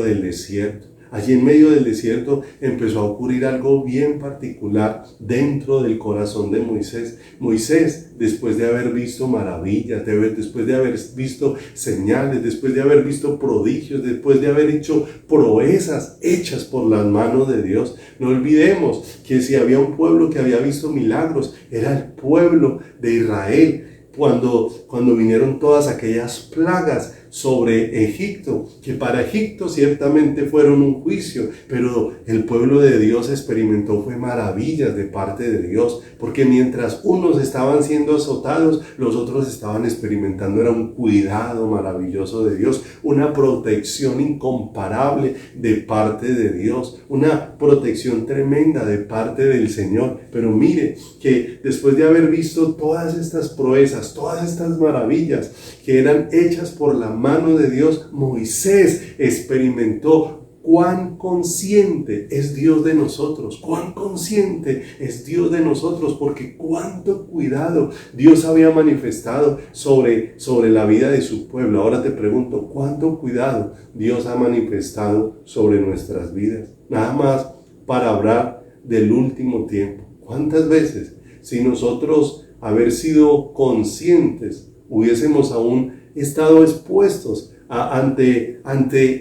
del desierto. Allí en medio del desierto empezó a ocurrir algo bien particular dentro del corazón de Moisés. Moisés, después de haber visto maravillas, después de haber visto señales, después de haber visto prodigios, después de haber hecho proezas hechas por las manos de Dios. No olvidemos que si había un pueblo que había visto milagros, era el pueblo de Israel. Cuando vinieron todas aquellas plagas sobre Egipto, que para Egipto ciertamente fueron un juicio, pero el pueblo de Dios experimentó fue maravillas de parte de Dios, porque mientras unos estaban siendo azotados, los otros estaban experimentando era un cuidado maravilloso de Dios, una protección incomparable de parte de Dios, una protección tremenda de parte del Señor. Pero mire que después de haber visto todas estas proezas, todas estas maravillas que eran hechas por la mano de Dios, Moisés experimentó cuán consciente es Dios de nosotros, cuán consciente es Dios de nosotros, porque cuánto cuidado Dios había manifestado sobre la vida de su pueblo. Ahora te pregunto, ¿cuánto cuidado Dios ha manifestado sobre nuestras vidas? Nada más para hablar del último tiempo. ¿Cuántas veces, si nosotros haber sido conscientes, hubiésemos aún estado expuestos ante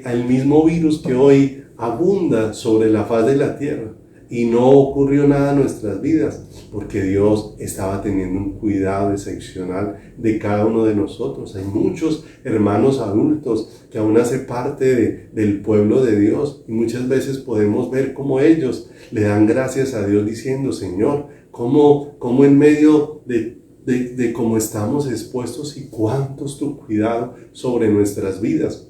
el mismo virus que hoy abunda sobre la faz de la tierra, y no ocurrió nada en nuestras vidas, porque Dios estaba teniendo un cuidado excepcional de cada uno de nosotros. Hay muchos hermanos adultos que aún hacen parte del pueblo de Dios, y muchas veces podemos ver cómo ellos le dan gracias a Dios diciendo: Señor, cómo en medio de cómo estamos expuestos y cuánto es tu cuidado sobre nuestras vidas,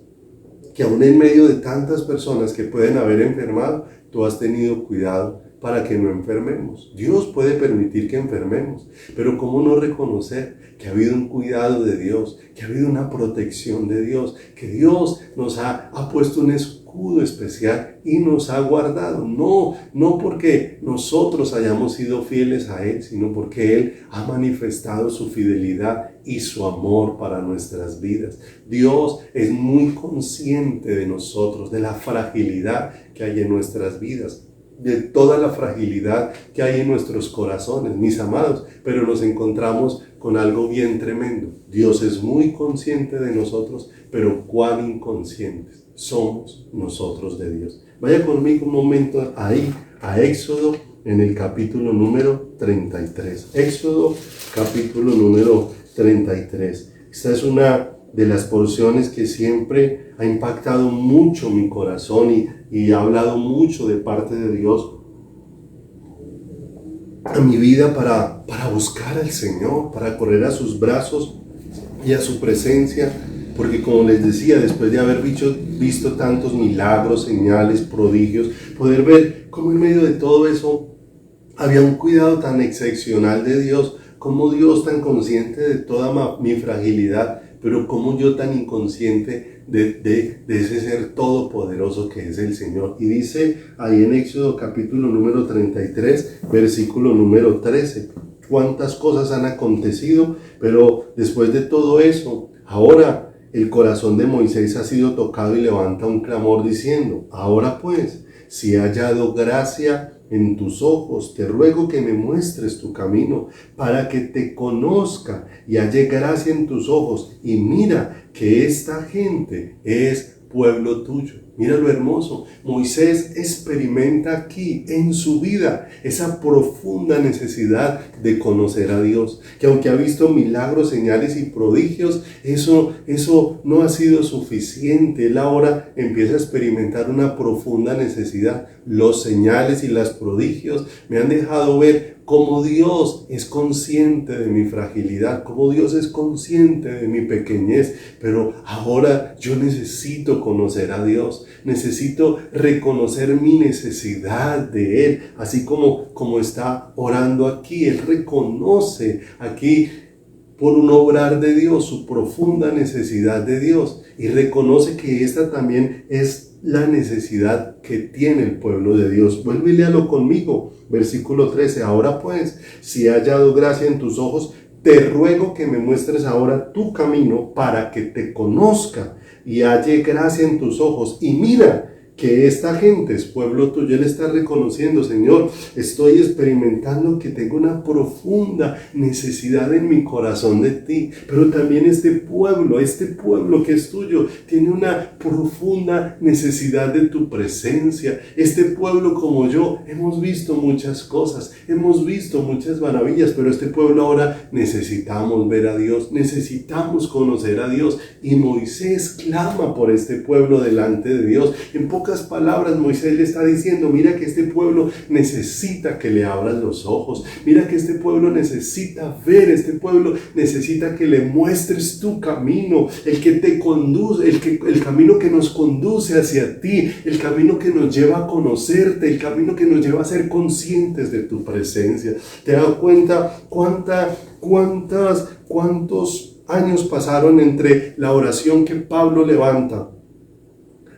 que aún en medio de tantas personas que pueden haber enfermado, tú has tenido cuidado para que no enfermemos. Dios puede permitir que enfermemos, pero ¿cómo no reconocer que ha habido un cuidado de Dios, que ha habido una protección de Dios, que Dios nos ha puesto un escudo especial y nos ha guardado? No porque nosotros hayamos sido fieles a Él, sino porque Él ha manifestado su fidelidad y su amor para nuestras vidas. Dios es muy consciente de nosotros, de la fragilidad que hay en nuestras vidas, de toda la fragilidad que hay en nuestros corazones, mis amados, pero nos encontramos con algo bien tremendo. Dios es muy consciente de nosotros, pero cuán inconscientes somos nosotros de Dios. Vaya conmigo un momento ahí a Éxodo en el capítulo número 33. Éxodo capítulo número 33. Esta es una de las porciones que siempre ha impactado mucho mi corazón y ha hablado mucho de parte de Dios a mi vida para buscar al Señor, para correr a sus brazos y a su presencia, porque como les decía, después de haber visto tantos milagros, señales, prodigios, poder ver cómo en medio de todo eso había un cuidado tan excepcional de Dios, como Dios tan consciente de toda mi fragilidad, pero como yo tan inconsciente de ese ser todopoderoso que es el Señor. Y dice ahí en Éxodo capítulo número 33, versículo número 13, cuántas cosas han acontecido, pero después de todo eso, ahora el corazón de Moisés ha sido tocado y levanta un clamor diciendo: ahora pues, si he hallado gracia en tus ojos, te ruego que me muestres tu camino, para que te conozca y halle gracia en tus ojos. Y mira que esta gente es pueblo tuyo. Mira lo hermoso. Moisés experimenta aquí en su vida esa profunda necesidad de conocer a Dios, que aunque ha visto milagros, señales y prodigios, eso no ha sido suficiente. Él ahora empieza a experimentar una profunda necesidad. Los señales y los prodigios me han dejado ver cómo Dios es consciente de mi fragilidad, cómo Dios es consciente de mi pequeñez, pero ahora yo necesito conocer a Dios, necesito reconocer mi necesidad de Él, así como está orando aquí. Él reconoce aquí por un obrar de Dios su profunda necesidad de Dios y reconoce que esta también es la necesidad que tiene el pueblo de Dios. Vuelve y léalo conmigo, versículo 13. Ahora pues, si he hallado gracia en tus ojos, te ruego que me muestres ahora tu camino para que te conozca y halle gracia en tus ojos. Y mira que esta gente es pueblo tuyo. Él está reconociendo: Señor, estoy experimentando que tengo una profunda necesidad en mi corazón de ti, pero también este pueblo que es tuyo, tiene una profunda necesidad de tu presencia. Este pueblo como yo, hemos visto muchas cosas, hemos visto muchas maravillas, pero este pueblo ahora necesitamos ver a Dios, necesitamos conocer a Dios. Y Moisés clama por este pueblo delante de Dios. En pocas palabras, Moisés le está diciendo: mira que este pueblo necesita que le abras los ojos, mira que este pueblo necesita ver, este pueblo necesita que le muestres tu camino, el que te conduce, el camino que nos conduce hacia ti, el camino que nos lleva a conocerte, el camino que nos lleva a ser conscientes de tu presencia. ¿Te das cuenta cuántos años pasaron entre la oración que Pablo levanta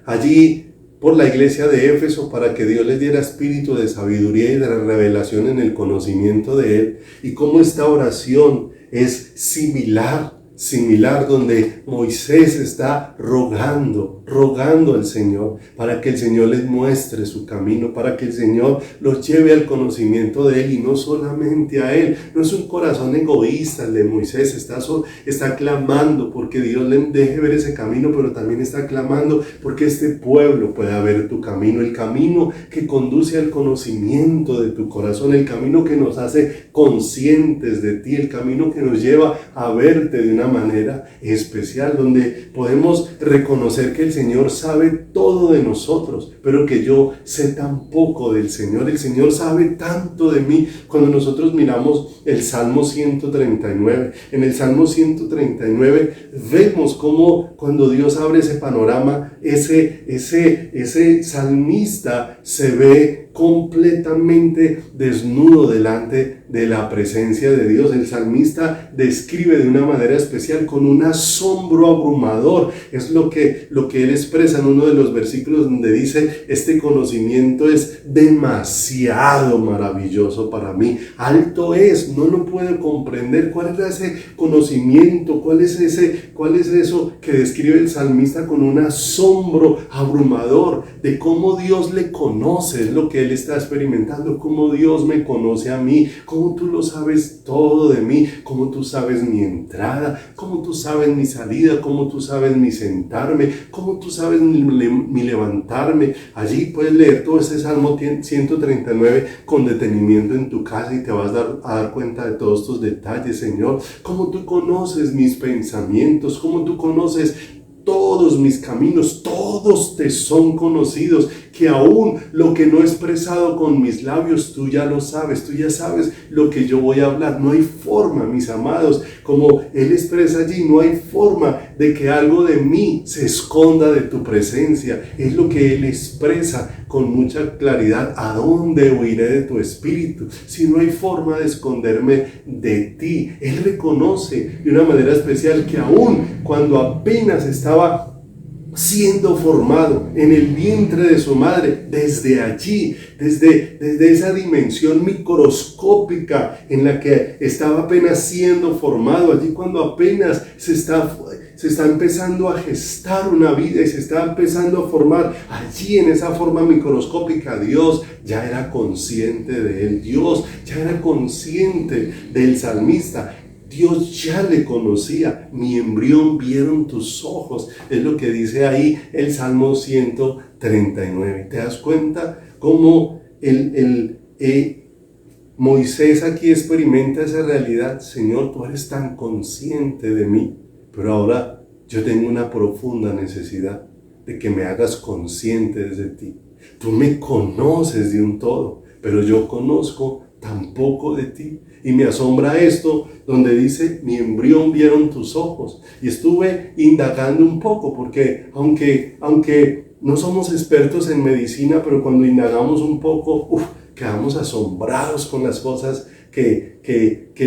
allí por la iglesia de Éfeso para que Dios les diera espíritu de sabiduría y de revelación en el conocimiento de Él, y cómo esta oración es similar, donde Moisés está rogando rogando al Señor para que el Señor les muestre su camino, para que el Señor los lleve al conocimiento de Él y no solamente a Él. No es un corazón egoísta el de Moisés, está clamando porque Dios le deje ver ese camino, pero también está clamando porque este pueblo pueda ver tu camino, el camino que conduce al conocimiento de tu corazón, el camino que nos hace conscientes de ti, el camino que nos lleva a verte de una manera especial, donde podemos reconocer que el Señor sabe todo de nosotros, pero que yo sé tan poco del Señor. El Señor sabe tanto de mí. Cuando nosotros miramos el Salmo 139, en el Salmo 139 vemos cómo cuando Dios abre ese panorama, ese salmista se ve completamente desnudo delante de la presencia de Dios. El salmista describe de una manera especial, con un asombro abrumador. Es lo que él expresa en uno de los versículos donde dice: este conocimiento es demasiado maravilloso para mí. Alto es, no lo puedo comprender. ¿Cuál es ese conocimiento? ¿Cuál es eso que describe el salmista con un asombro abrumador de cómo Dios le conoce? Es lo que él está experimentando, cómo Dios me conoce a mí, cómo tú lo sabes todo de mí, cómo tú sabes mi entrada, cómo tú sabes mi salida, cómo tú sabes mi sentarme, cómo tú sabes mi levantarme. Allí puedes leer todo este Salmo 139 con detenimiento en tu casa y te vas a dar cuenta de todos estos detalles, Señor. Cómo tú conoces mis pensamientos, cómo tú conoces todos mis caminos, todos te son conocidos, que aún lo que no he expresado con mis labios, tú ya lo sabes, tú ya sabes lo que yo voy a hablar. No hay forma, mis amados, como Él expresa allí, no hay forma de que algo de mí se esconda de tu presencia. Es lo que Él expresa con mucha claridad. ¿A dónde huiré de tu espíritu? Si no hay forma de esconderme de ti. Él reconoce de una manera especial que aún cuando apenas estaba siendo formado en el vientre de su madre, desde allí, desde esa dimensión microscópica en la que estaba apenas siendo formado, allí cuando apenas se está empezando a gestar una vida y se está empezando a formar, allí en esa forma microscópica, Dios ya era consciente de él. Dios ya era consciente del salmista. Dios ya le conocía. Mi embrión vieron tus ojos. Es lo que dice ahí el Salmo 139. ¿Te das cuenta cómo Moisés aquí experimenta esa realidad? Señor, tú eres tan consciente de mí, pero ahora yo tengo una profunda necesidad de que me hagas consciente de ti. Tú me conoces de un todo, pero yo conozco tan poco de ti. Y me asombra esto donde dice: mi embrión vieron tus ojos. Y estuve indagando un poco, porque aunque no somos expertos en medicina, pero cuando indagamos un poco, quedamos asombrados con las cosas que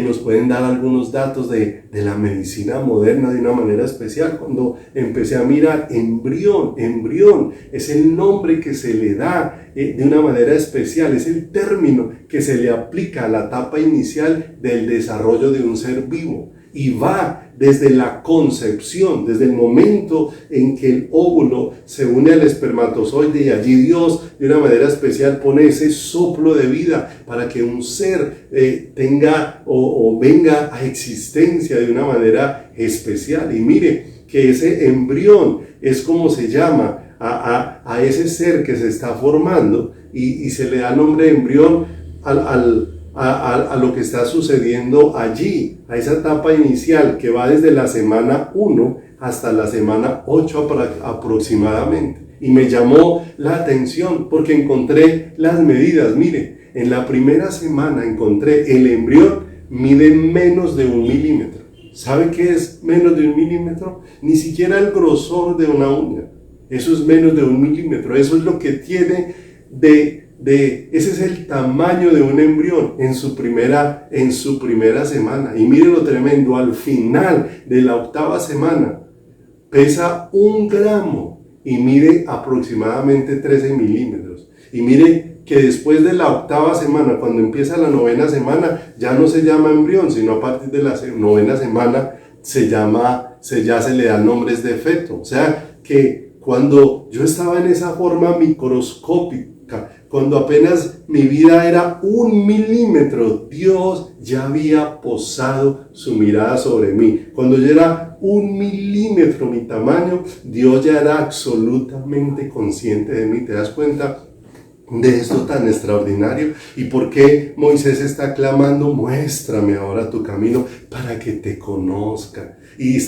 nos pueden dar algunos datos de la medicina moderna de una manera especial. Cuando empecé a mirar, embrión es el nombre que se le da de una manera especial, es el término que se le aplica a la etapa inicial del desarrollo de un ser vivo, y va desde la concepción, desde el momento en que el óvulo se une al espermatozoide, y allí Dios de una manera especial pone ese soplo de vida para que un ser tenga o venga a existencia de una manera especial. Y mire que ese embrión es como se llama a ese ser que se está formando, y se le da el nombre de embrión a lo que está sucediendo allí, a esa etapa inicial que va desde la semana 1 hasta la semana 8 aproximadamente. Y me llamó la atención porque encontré las medidas. Mire, en la primera semana encontré el embrión mide menos de 1 milímetro. ¿Sabe qué es menos de 1 milímetro? Ni siquiera el grosor de una uña. Eso es menos de 1 milímetro. Eso es lo que tiene ese es el tamaño de un embrión en su primera semana. Y mire lo tremendo, al final de la 8ª semana pesa 1 gramo y mide aproximadamente 13 milímetros. Y mire que después de la 8ª semana, cuando empieza la 9ª semana, ya no se llama embrión, sino a partir de la 9ª semana ya se le dan nombres de feto. O sea que cuando yo estaba en esa forma microscópica, cuando apenas mi vida era 1 milímetro, Dios ya había posado su mirada sobre mí. Cuando yo era 1 milímetro mi tamaño, Dios ya era absolutamente consciente de mí. ¿Te das cuenta de esto tan extraordinario? ¿Y por qué Moisés está clamando? Muéstrame ahora tu camino para que te conozca. Y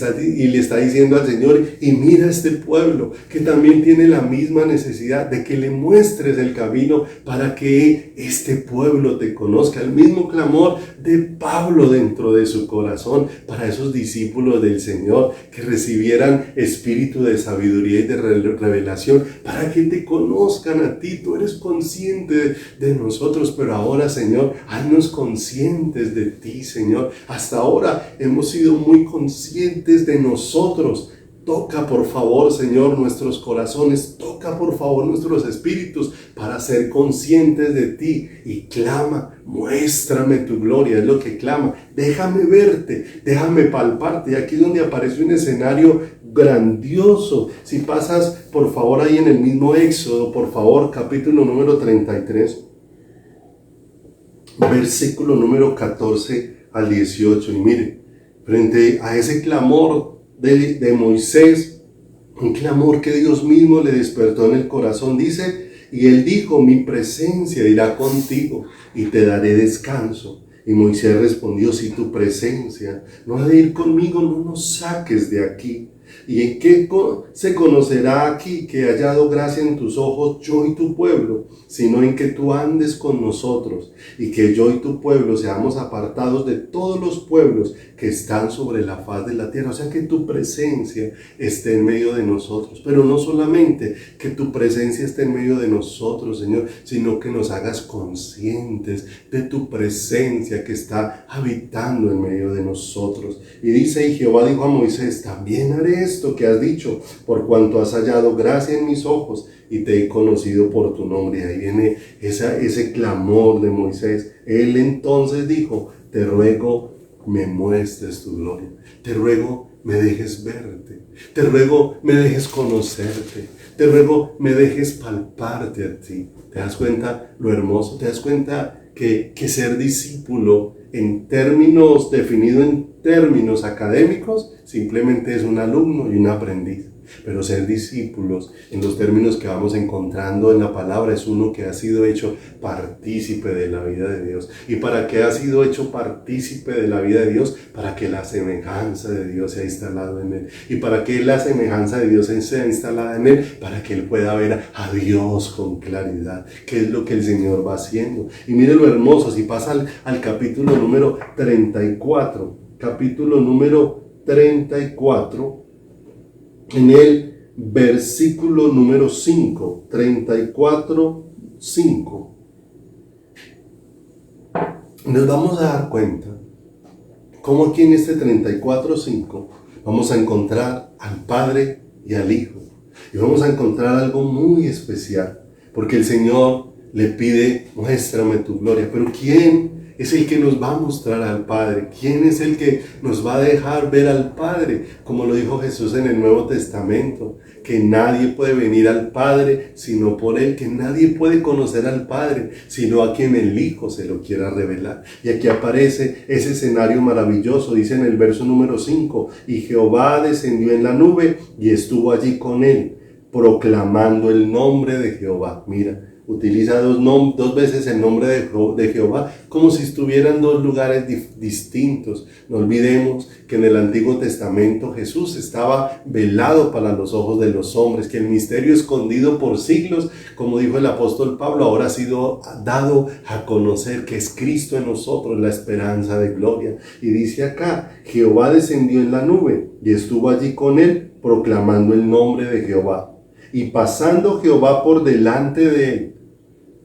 le está diciendo al Señor, y mira este pueblo que también tiene la misma necesidad de que le muestres el camino para que este pueblo te conozca. El mismo clamor de Pablo dentro de su corazón para esos discípulos del Señor, que recibieran espíritu de sabiduría y de revelación para que te conozcan a ti. Tú eres consciente de nosotros, pero ahora, Señor, haznos conscientes de ti, Señor. Hasta ahora hemos sido muy conscientes de nosotros. Toca por favor, Señor, nuestros corazones, toca por favor nuestros espíritus para ser conscientes de ti, y clama, muéstrame tu gloria, es lo que clama. Déjame verte, déjame palparte. Y aquí es donde aparece un escenario grandioso. Si pasas por favor ahí en el mismo Éxodo, por favor, capítulo número 33, versículo número 14 al 18, y mire, frente a ese clamor de Moisés, un clamor que Dios mismo le despertó en el corazón, dice, y él dijo, mi presencia irá contigo y te daré descanso. Y Moisés respondió, si tu presencia no ha de ir conmigo, no nos saques de aquí. ¿Y en qué se conocerá aquí que he hallado gracia en tus ojos, yo y tu pueblo? Sino en que tú andes con nosotros, y que yo y tu pueblo seamos apartados de todos los pueblos que están sobre la faz de la tierra. O sea, que tu presencia esté en medio de nosotros. Pero no solamente que tu presencia esté en medio de nosotros, Señor, sino que nos hagas conscientes de tu presencia que está habitando en medio de nosotros. Y dice, y Jehová dijo a Moisés, también haré esto que has dicho, por cuanto has hallado gracia en mis ojos y te he conocido por tu nombre. Y ahí viene ese clamor de Moisés. Él entonces dijo, te ruego me muestres tu gloria, te ruego me dejes verte, te ruego me dejes conocerte, te ruego me dejes palparte a ti. ¿Te das cuenta lo hermoso? ¿Te das cuenta que ser discípulo definido en términos académicos, simplemente es un alumno y un aprendiz? Pero ser discípulos, en los términos que vamos encontrando en la palabra, es uno que ha sido hecho partícipe de la vida de Dios. ¿Y para qué ha sido hecho partícipe de la vida de Dios? Para que la semejanza de Dios sea instalada en él. ¿Y para que la semejanza de Dios sea instalada en él? Para que él pueda ver a Dios con claridad, que es lo que el Señor va haciendo. Y mire lo hermoso, si pasa al capítulo número 34, capítulo número 34, en el versículo número 5, 34, 5, nos vamos a dar cuenta cómo aquí en este 34, 5 vamos a encontrar al Padre y al Hijo, y vamos a encontrar algo muy especial, porque el Señor le pide, muéstrame tu gloria. Pero ¿quién es el que nos va a mostrar al Padre? ¿Quién es el que nos va a dejar ver al Padre? Como lo dijo Jesús en el Nuevo Testamento, que nadie puede venir al Padre sino por Él, que nadie puede conocer al Padre sino a quien el Hijo se lo quiera revelar. Y aquí aparece ese escenario maravilloso, dice en el verso número 5, y Jehová descendió en la nube y estuvo allí con él, proclamando el nombre de Jehová. Mira, utiliza dos veces el nombre de Jehová, como si estuvieran dos lugares distintos. No olvidemos que en el Antiguo Testamento Jesús estaba velado para los ojos de los hombres, que el misterio escondido por siglos, como dijo el apóstol Pablo, ahora ha sido dado a conocer, que es Cristo en nosotros, la esperanza de gloria. Y dice acá, Jehová descendió en la nube y estuvo allí con él, proclamando el nombre de Jehová. Y pasando Jehová por delante de él,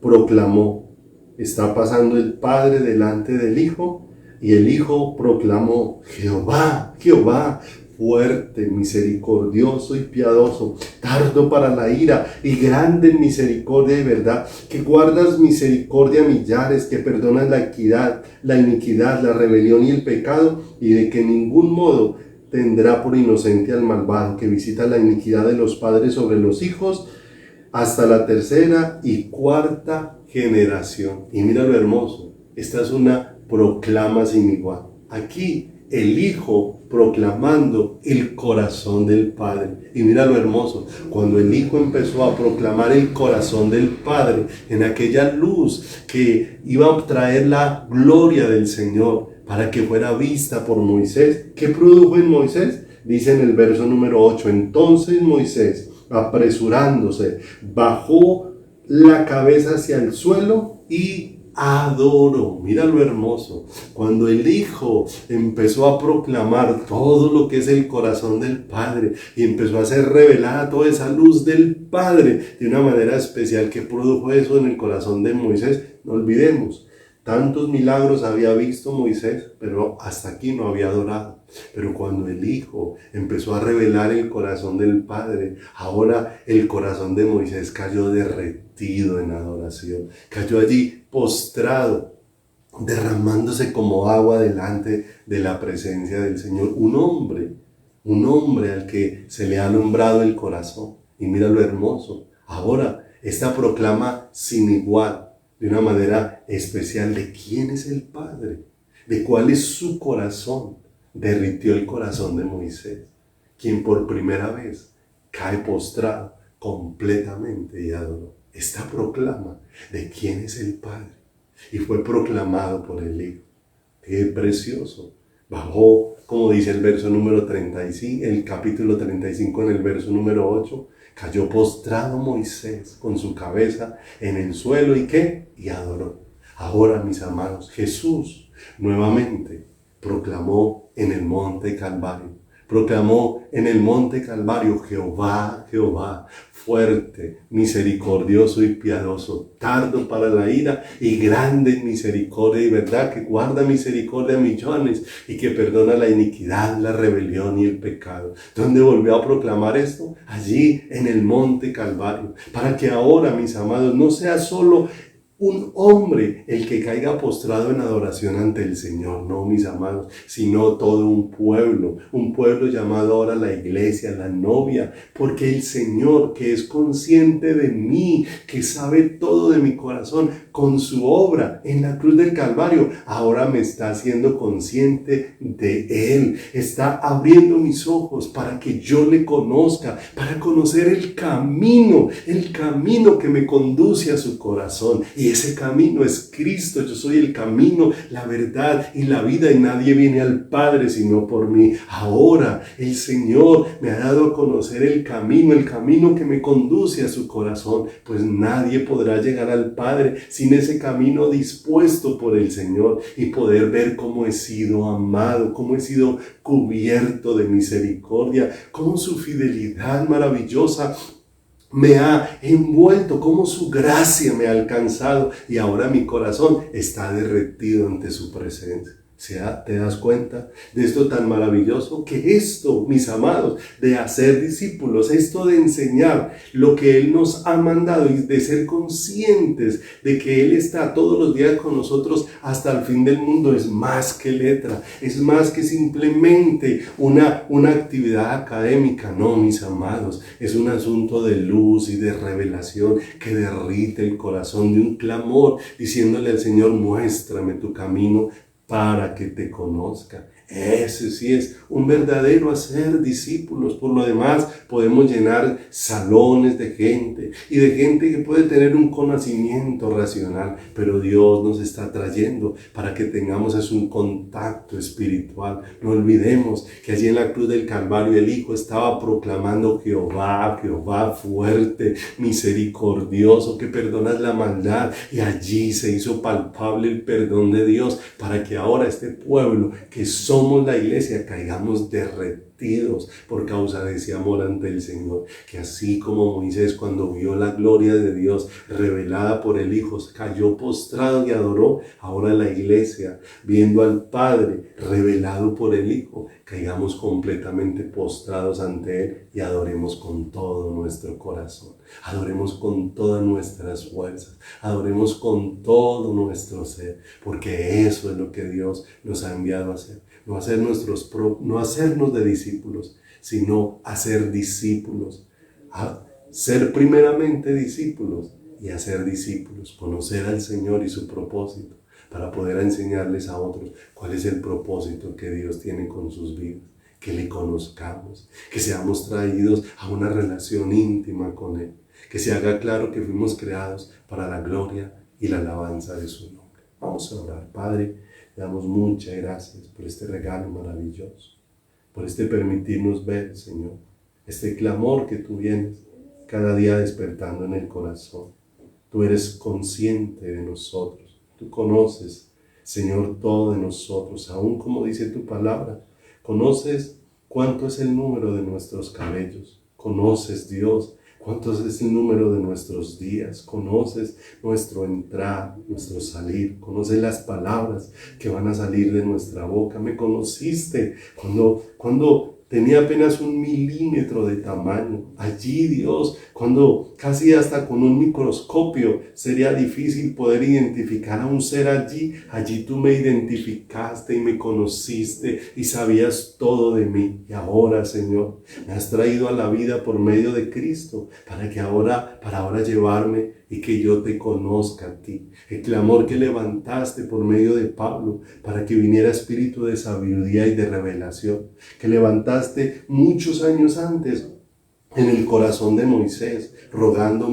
proclamó. Está pasando el Padre delante del Hijo, y el Hijo proclamó, Jehová, Jehová, fuerte, misericordioso y piadoso, tardo para la ira y grande en misericordia y verdad, que guardas misericordia a millares, que perdonas la iniquidad, la rebelión y el pecado, y de que en ningún modo tendrá por inocente al malvado que visita la iniquidad de los padres sobre los hijos hasta la tercera y cuarta generación. Y mira lo hermoso, esta es una proclama sin igual. Aquí el Hijo proclamando el corazón del Padre. Y mira lo hermoso, cuando el Hijo empezó a proclamar el corazón del Padre, en aquella luz que iba a traer la gloria del Señor para que fuera vista por Moisés, ¿qué produjo en Moisés? Dice en el verso número 8, entonces Moisés, apresurándose, bajó la cabeza hacia el suelo y adoró. Mira lo hermoso, cuando el Hijo empezó a proclamar todo lo que es el corazón del Padre y empezó a hacer revelada toda esa luz del Padre de una manera especial, que produjo eso en el corazón de Moisés. No olvidemos, tantos milagros había visto Moisés, pero hasta aquí no había adorado. Pero cuando el Hijo empezó a revelar el corazón del Padre, ahora el corazón de Moisés cayó derretido en adoración. Cayó allí postrado, derramándose como agua delante de la presencia del Señor. Un hombre al que se le ha alumbrado el corazón. Y mira lo hermoso. Ahora, esta proclama sin igual, de una manera especial, de quién es el Padre, de cuál es su corazón. Derritió el corazón de Moisés, quien por primera vez cae postrado completamente y adoró. Esta proclama de quién es el Padre y fue proclamado por el Hijo. ¡Qué precioso! Bajó, como dice el verso número 35, el capítulo 35 en el verso número 8, cayó postrado Moisés con su cabeza en el suelo y ¿qué? Y adoró. Ahora, mis amados, Jesús nuevamente proclamó en el monte Calvario. Proclamó en el monte Calvario: Jehová, Jehová, fuerte, misericordioso y piadoso, tardo para la ira y grande en misericordia y verdad, que guarda misericordia a millones y que perdona la iniquidad, la rebelión y el pecado. ¿Dónde volvió a proclamar esto? Allí en el monte Calvario, para que ahora, mis amados, no sea solo un hombre el que caiga postrado en adoración ante el Señor, no, mis amados, sino todo un pueblo llamado ahora la iglesia, la novia, porque el Señor, que es consciente de mí, que sabe todo de mi corazón, con su obra en la cruz del Calvario, ahora me está haciendo consciente de Él, está abriendo mis ojos para que yo le conozca, para conocer el camino que me conduce a su corazón. Y ese camino es Cristo. Yo soy el camino, la verdad y la vida, y nadie viene al Padre sino por mí. Ahora el Señor me ha dado a conocer el camino que me conduce a su corazón, pues nadie podrá llegar al Padre sin ese camino dispuesto por el Señor, y poder ver cómo he sido amado, cómo he sido cubierto de misericordia, cómo su fidelidad maravillosa me ha envuelto, cómo su gracia me ha alcanzado, y ahora mi corazón está derretido ante su presencia. ¿Te das cuenta de esto tan maravilloso? Que esto, mis amados, de hacer discípulos, esto de enseñar lo que Él nos ha mandado y de ser conscientes de que Él está todos los días con nosotros hasta el fin del mundo, es más que letra, es más que simplemente una actividad académica. No, mis amados, es un asunto de luz y de revelación que derrite el corazón, de un clamor diciéndole al Señor: muéstrame tu camino para que te conozca. Ese sí es un verdadero hacer discípulos. Por lo demás, podemos llenar salones de gente y de gente que puede tener un conocimiento racional, pero Dios nos está trayendo para que tengamos un contacto espiritual. No olvidemos que allí en la cruz del Calvario el Hijo estaba proclamando: Jehová, Jehová, fuerte, misericordioso, que perdonas la maldad, y allí se hizo palpable el perdón de Dios, para que ahora este pueblo, que somos la iglesia, caigamos derretidos convertidos por causa de ese amor ante el Señor. Que así como Moisés, cuando vio la gloria de Dios revelada por el Hijo, cayó postrado y adoró, ahora la iglesia, viendo al Padre revelado por el Hijo, caigamos completamente postrados ante Él y adoremos con todo nuestro corazón, adoremos con todas nuestras fuerzas, adoremos con todo nuestro ser, porque eso es lo que Dios nos ha enviado a hacer. No hacernos de discípulos, sino hacer discípulos. A ser primeramente discípulos y hacer discípulos. Conocer al Señor y su propósito para poder enseñarles a otros cuál es el propósito que Dios tiene con sus vidas. Que le conozcamos, que seamos traídos a una relación íntima con Él. Que se haga claro que fuimos creados para la gloria y la alabanza de su nombre. Vamos a orar. Padre, te damos muchas gracias por este regalo maravilloso, por este permitirnos ver, Señor, este clamor que tú vienes cada día despertando en el corazón. Tú eres consciente de nosotros, tú conoces, Señor, todo de nosotros, aún como dice tu palabra, conoces cuánto es el número de nuestros cabellos, conoces, Dios, cuánto es el número de nuestros días, conoces nuestro entrar, nuestro salir, conoces las palabras que van a salir de nuestra boca. Me conociste cuando tenía apenas 1 milímetro de tamaño. Allí, Dios, cuando casi hasta con un microscopio sería difícil poder identificar a un ser allí tú me identificaste y me conociste y sabías todo de mí. Y ahora, Señor, me has traído a la vida por medio de Cristo para ahora llevarme y que yo te conozca a ti. El clamor que levantaste por medio de Pablo para que viniera espíritu de sabiduría y de revelación, que levantaste muchos años antes en el corazón de Moisés, rogando,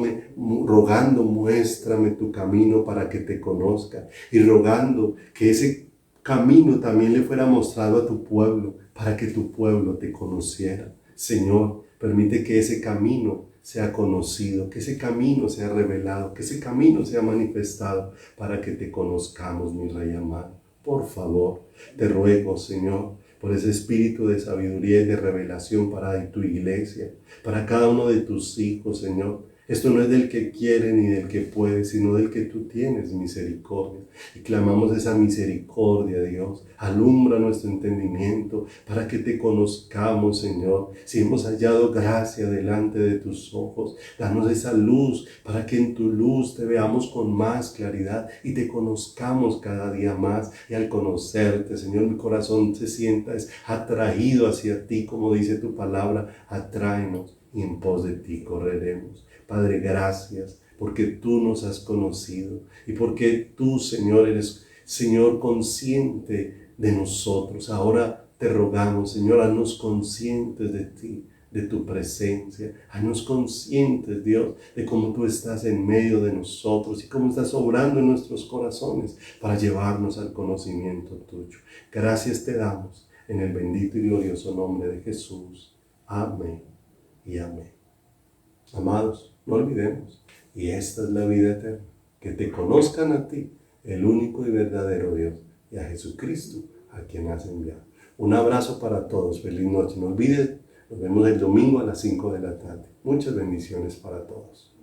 muéstrame tu camino para que te conozca, y rogando que ese camino también le fuera mostrado a tu pueblo, para que tu pueblo te conociera. Señor, permite que ese camino sea conocido, que ese camino sea revelado, que ese camino sea manifestado, para que te conozcamos, mi Rey amado. Por favor, te ruego, Señor, por ese espíritu de sabiduría y de revelación para tu iglesia, para cada uno de tus hijos, Señor. Esto no es del que quiere ni del que puede, sino del que tú tienes misericordia. Y clamamos esa misericordia, Dios. Alumbra nuestro entendimiento para que te conozcamos, Señor. Si hemos hallado gracia delante de tus ojos, danos esa luz para que en tu luz te veamos con más claridad y te conozcamos cada día más. Y al conocerte, Señor, mi corazón se sienta atraído hacia ti, como dice tu palabra. Atráenos y en pos de ti correremos. Padre, gracias porque tú nos has conocido y porque tú, Señor, eres, Señor, consciente de nosotros. Ahora te rogamos, Señor, haznos conscientes de ti, de tu presencia. Haznos conscientes, Dios, de cómo tú estás en medio de nosotros y cómo estás obrando en nuestros corazones para llevarnos al conocimiento tuyo. Gracias te damos en el bendito y glorioso nombre de Jesús. Amén y amén. Amados, no olvidemos, y esta es la vida eterna, que te conozcan a ti, el único y verdadero Dios, y a Jesucristo, a quien has enviado. Un abrazo para todos, feliz noche. No olviden, nos vemos el domingo a las 5 de la tarde. Muchas bendiciones para todos.